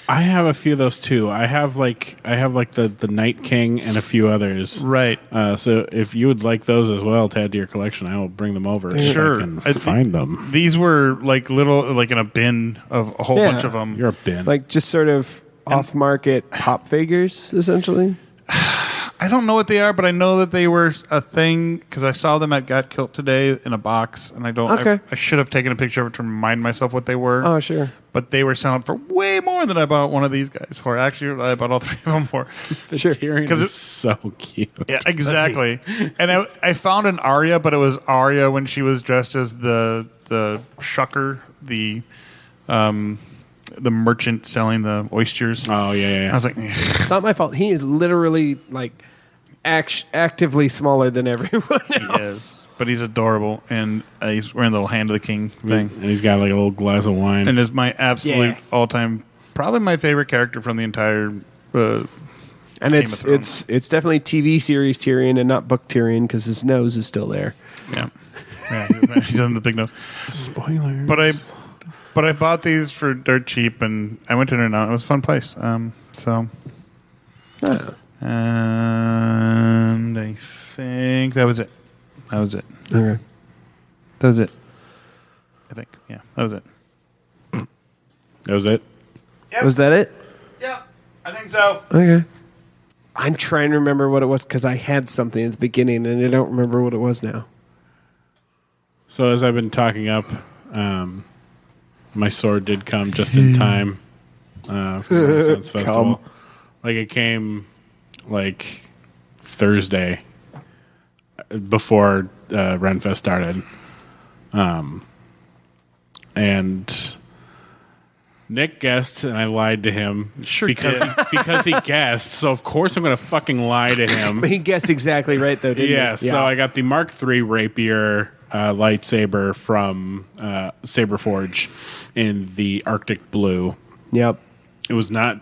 I have a few of those too. I have like the Night King and a few others. Right. So if you would like those as well to add to your collection, I will bring them over. Sure. If I can find them. These were like little, like in a bin of a whole bunch of them. You're a bin. Like just sort of off-market pop figures, essentially. I don't know what they are, but I know that they were a thing because I saw them at Got Kilt today in a box, and I don't. Okay. I should have taken a picture of it to remind myself what they were. Oh, sure. But they were selling for way more than I bought one of these guys for. Actually, I bought all 3 of them for. Sure. Tyrion is so cute. Yeah, exactly. And I found an Arya, but it was Arya when she was dressed as the shucker, the merchant selling the oysters. Oh yeah. I was like, It's not my fault. He is literally like actively smaller than everyone else. he is, but he's adorable, and he's wearing the little Hand of the King thing. And he's got like a little glass of wine. And is my absolute all-time, probably my favorite character from the entire. And it's definitely TV series Tyrion and not book Tyrion because his nose is still there. Yeah, he's on the big nose. Spoilers. But I bought these for dirt cheap, and I went to Internet. It was a fun place. And I think that was it. Okay. That was it. I think. Yeah, that was it. That was it? Yep. Was that it? Yeah, I think so. Okay. I'm trying to remember what it was because I had something at the beginning and I don't remember what it was now. So as I've been talking up, my sword did come just in time for the Renaissance Festival. Like it came like Thursday before Renfest started. And Nick guessed, and I lied to him because he guessed. So of course I'm going to fucking lie to him. He guessed exactly right, though, didn't he? Yeah. So I got the Mark III rapier lightsaber from Saberforge in the Arctic blue. Yep. It was not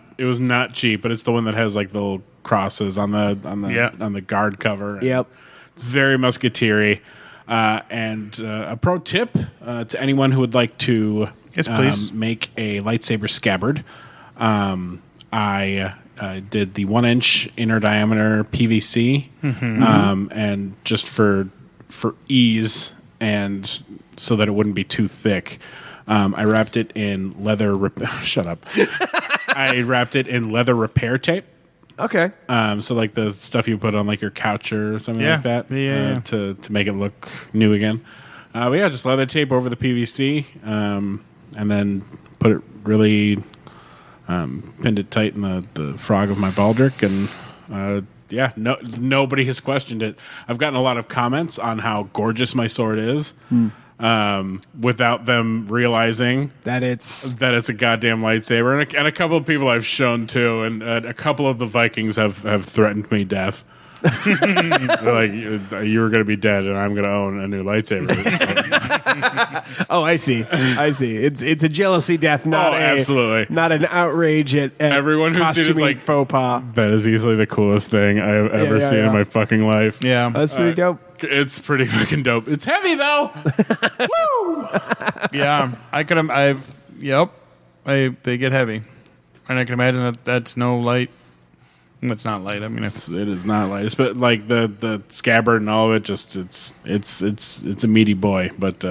cheap, but it's the one that has like the little crosses on the guard cover. Yep. It's very musketeer-y. And a pro tip to anyone who would like to make a lightsaber scabbard. I did the 1-inch inner diameter PVC, and just for ease and so that it wouldn't be too thick, I wrapped it in leather. Shut up. I wrapped it in leather repair tape. Okay. So like the stuff you put on like your couch or something like that, to make it look new again. But yeah, just leather tape over the PVC, and then put it really pinned it tight in the frog of my baldric, and nobody has questioned it. I've gotten a lot of comments on how gorgeous my sword is. without them realizing that it's a goddamn lightsaber. And a couple of people I've shown to, and a couple of the Vikings have threatened me death. Like, you were going to be dead, and I'm going to own a new lightsaber. Oh, I see. It's a jealousy death, absolutely not an outrage at everyone who's seen it is like faux pas. That is easily the coolest thing I've ever seen in my fucking life. Yeah, that's pretty dope. It's pretty fucking dope. It's heavy though. Woo! Yeah, they get heavy, and I can imagine that's no light. It's not light. I mean, it is not light. But like the scabbard and all of it, just it's a meaty boy. But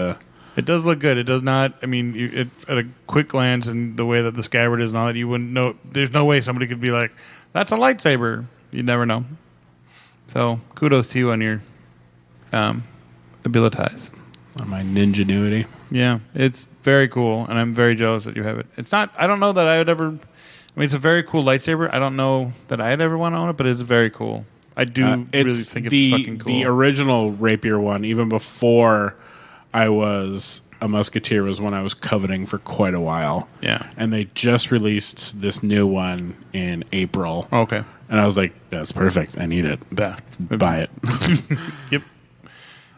it does look good. It does not. I mean, at a quick glance and the way that the scabbard is and all that, you wouldn't know. There's no way somebody could be like, "That's a lightsaber." You'd never know. So kudos to you on your abilities. On my ninjanuity. Yeah, it's very cool, and I'm very jealous that you have it. It's not. I don't know that I would ever. I mean, it's a very cool lightsaber. I don't know that I'd ever want to own it, but it's very cool. I do really think it's fucking cool. The original rapier one, even before I was a musketeer, was one I was coveting for quite a while. Yeah. And they just released this new one in April. Okay. And I was like, that's perfect. I need it. Yeah. Buy it.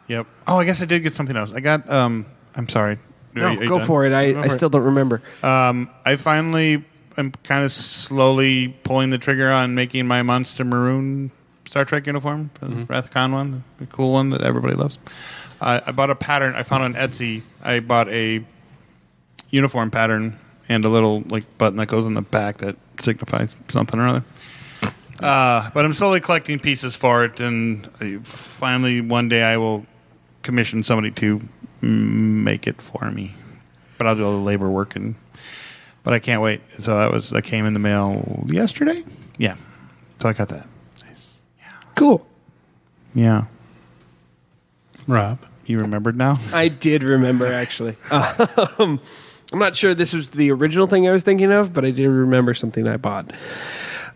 Yep. Oh, I guess I did get something else. I got, I'm sorry. No, go for it. I still don't remember. I finally... I'm kind of slowly pulling the trigger on making my Monster Maroon Star Trek uniform, the Wrath of Khan one, the cool one that everybody loves. I bought a pattern. I found on Etsy. I bought a uniform pattern and a little button that goes on the back that signifies something or other. But I'm slowly collecting pieces for it, and finally one day I will commission somebody to make it for me. But I'll do all the labor work But I can't wait. So that came in the mail yesterday. Yeah. So I got that. Nice. Yeah. Cool. Yeah. Rob, you remembered now? I did remember, actually. I'm not sure this was the original thing I was thinking of, but I did remember something I bought.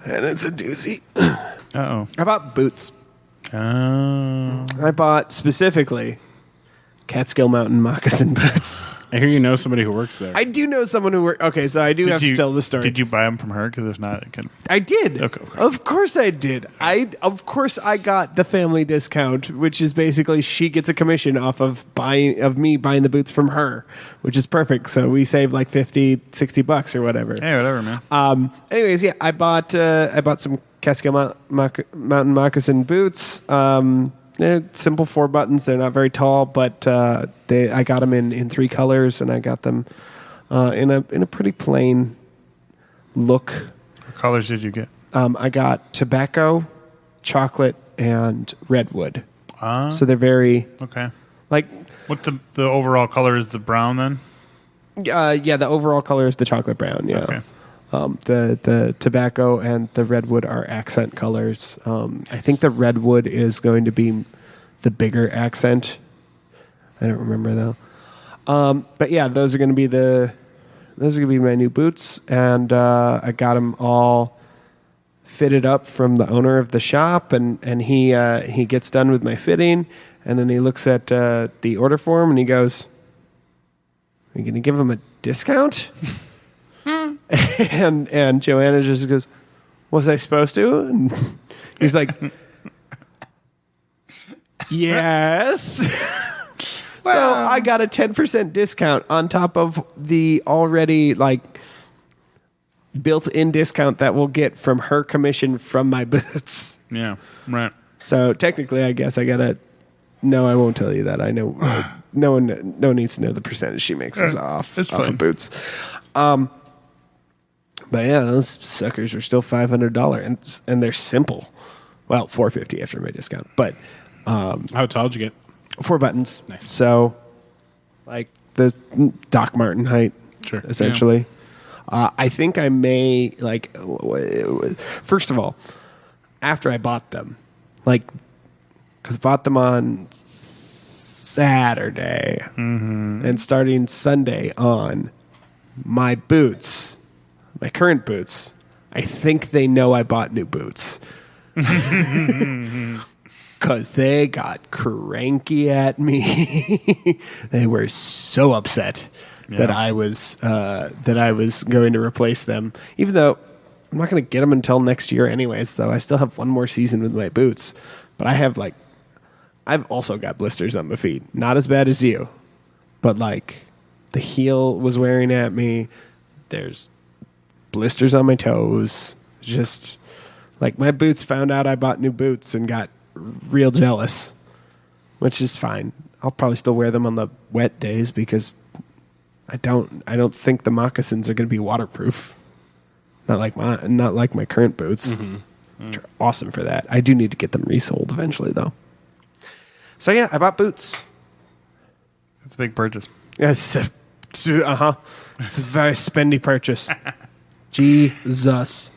And it's a doozy. Uh-oh. I bought boots. Oh. I bought specifically Catskill Mountain moccasin boots. I hear you know somebody who works there. I do know someone who works. Okay, so I do have to tell the story. Did you buy them from her? Because if not, it can. I did. Okay. Of course I did. I got the family discount, which is basically she gets a commission off of me buying the boots from her, which is perfect. So we save like $50-$60 or whatever. Hey, whatever, man. Anyways, yeah, I bought some Catskill Mountain moccasin boots. They're simple 4 buttons. They're not very tall, but I got them in 3 colors, and I got them in a pretty plain look. What colors did you get? I got tobacco, chocolate, and redwood. So they're very okay. Like what the overall color is the brown then? Yeah, the overall color is the chocolate brown. Yeah. Okay. The tobacco and the redwood are accent colors. I think the redwood is going to be the bigger accent. I don't remember though. But yeah, those are going to be my new boots, and I got them all fitted up from the owner of the shop, and he gets done with my fitting, and then he looks at the order form and he goes, "Are you going to give him a discount?" and Joanna just goes, "Was I supposed to?" And he's like, "Yes." So I got a 10% discount on top of the already built-in discount that we'll get from her commission from my boots. Yeah, right. So technically, I guess I gotta. No, I won't tell you that. I know no one needs to know the percentage she makes us off of boots. But yeah, those suckers are still $500, and they're simple. Well, $450 after my discount. But how tall did you get? 4 buttons. Nice. So, like the Doc Martin height, sure, essentially. Yeah. I think I may first of all, after I bought them, because I bought them on Saturday, and starting Sunday on my boots. My current boots, I think they know I bought new boots. because they got cranky at me. They were so upset that I was going to replace them, even though I'm not going to get them until next year anyways. So I still have one more season with my boots, but I've also got blisters on my feet. Not as bad as you, but like the heel was wearing at me. There's blisters on my toes. Just like my boots found out I bought new boots and got real jealous, which is fine. I'll probably still wear them on the wet days because I don't think the moccasins are going to be waterproof. Not like my current boots, which are awesome for that. I do need to get them resold eventually, though. So yeah, I bought boots. It's a big purchase. Yes, it's a very spendy purchase. Jesus.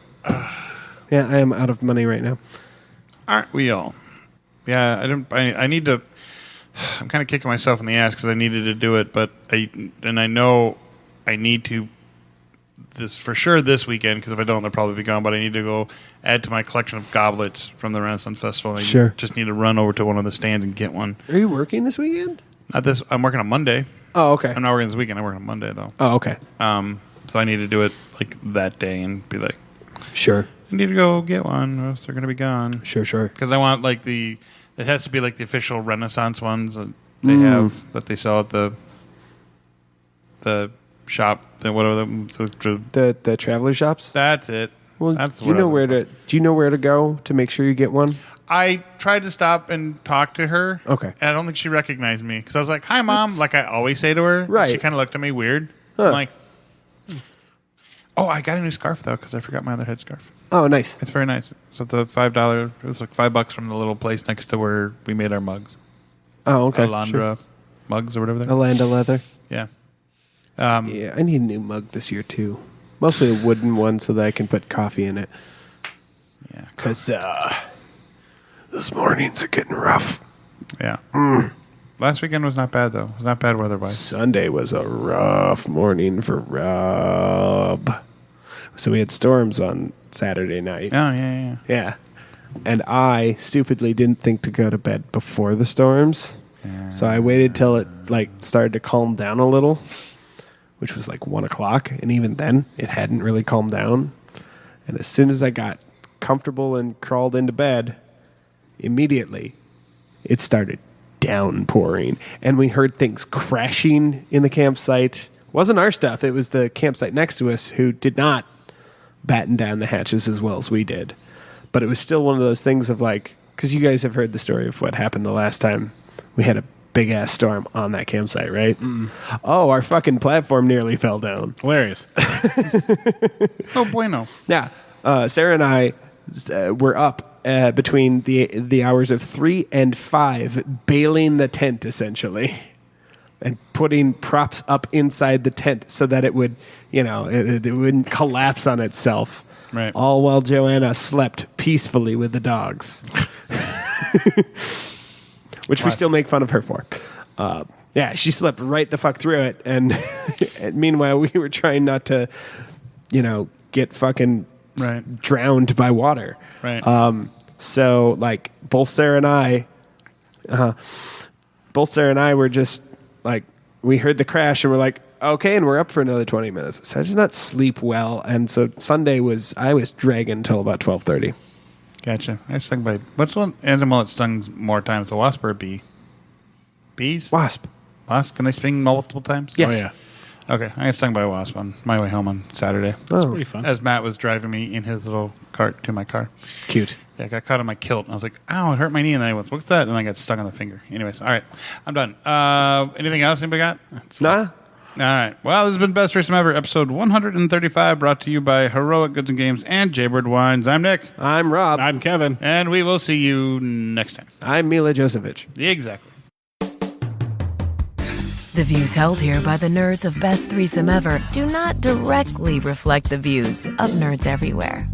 Yeah, I am out of money right now. Aren't we all? Yeah, I need to. I'm kind of kicking myself in the ass because I needed to do it, but I know I need to. This for sure this weekend, because if I don't, they'll probably be gone. But I need to go add to my collection of goblets from the Renaissance Festival. I just need to run over to one of the stands and get one. Are you working this weekend? Not this. I'm working on Monday. Oh, okay. I'm not working this weekend. I'm working on Monday though. Oh, okay. So I need to do it like that day and be like, sure. I need to go get one, or else they're going to be gone. Sure. Because I want like it has to be like the official Renaissance ones that they have that they sell at the shop. Whatever the traveler shops. That's it. Well, that's do you know where to go to make sure you get one? I tried to stop and talk to her. Okay. And I don't think she recognized me because I was like, "Hi, Mom," like I always say to her. Right. She kind of looked at me weird. Huh. I'm like, "Oh, I got a new scarf though because I forgot my other headscarf. Oh, nice. It's very nice. So the $5. It was like $5 from the little place next to where we made our mugs. Oh, okay. Alondra mugs or whatever. Alanda leather. Yeah. Yeah, I need a new mug this year too. Mostly a wooden one so that I can put coffee in it. Yeah. Because this mornings are getting rough. Yeah. Last weekend was not bad though. It was not bad weather-wise. Sunday was a rough morning for Robb. So we had storms on Saturday night. Oh, yeah. Yeah. And I stupidly didn't think to go to bed before the storms. Yeah. So I waited till it started to calm down a little, which was like 1 o'clock. And even then, it hadn't really calmed down. And as soon as I got comfortable and crawled into bed, immediately it started downpouring. And we heard things crashing in the campsite. It wasn't our stuff. It was the campsite next to us who did not batten down the hatches as well as we did. But it was still one of those things of because you guys have heard the story of what happened the last time we had a big ass storm on that campsite, right? Oh, our fucking platform nearly fell down. Hilarious. Oh, bueno. Yeah. Sarah and I were up between the hours of 3 and 5 bailing the tent essentially and putting props up inside the tent so that it would, it wouldn't collapse on itself. Right. All while Joanna slept peacefully with the dogs. Which we still make fun of her for. Yeah, she slept right the fuck through it. And meanwhile, we were trying not to, get fucking drowned by water. Right. So, both Sarah and I were just, we heard the crash and we're like, okay, and we're up for another 20 minutes. So I did not sleep well. And so Sunday I was dragging until about 12:30. Gotcha. I stung by... What's one animal that stings more times, a wasp or a bee? Bees? Wasp. Wasp? Can they sting multiple times? Yes. Oh, yeah. Okay, I got stung by a wasp on my way home on Saturday. Oh, Pretty fun. As Matt was driving me in his little cart to my car. cute. Yeah, I got caught on my kilt. And I was like, ow, it hurt my knee. And then I went, what's that? And I got stuck on the finger. Anyways, all right. I'm done. Anything else anybody got? Nah. All right. Well, this has been Best Threesome Ever, episode 135, brought to you by Heroic Goods and Games and Jaybird Wines. I'm Nick. I'm Rob. I'm Kevin. And we will see you next time. I'm Mila Josevich. Exactly. The views held here by the nerds of Best Threesome Ever do not directly reflect the views of nerds everywhere.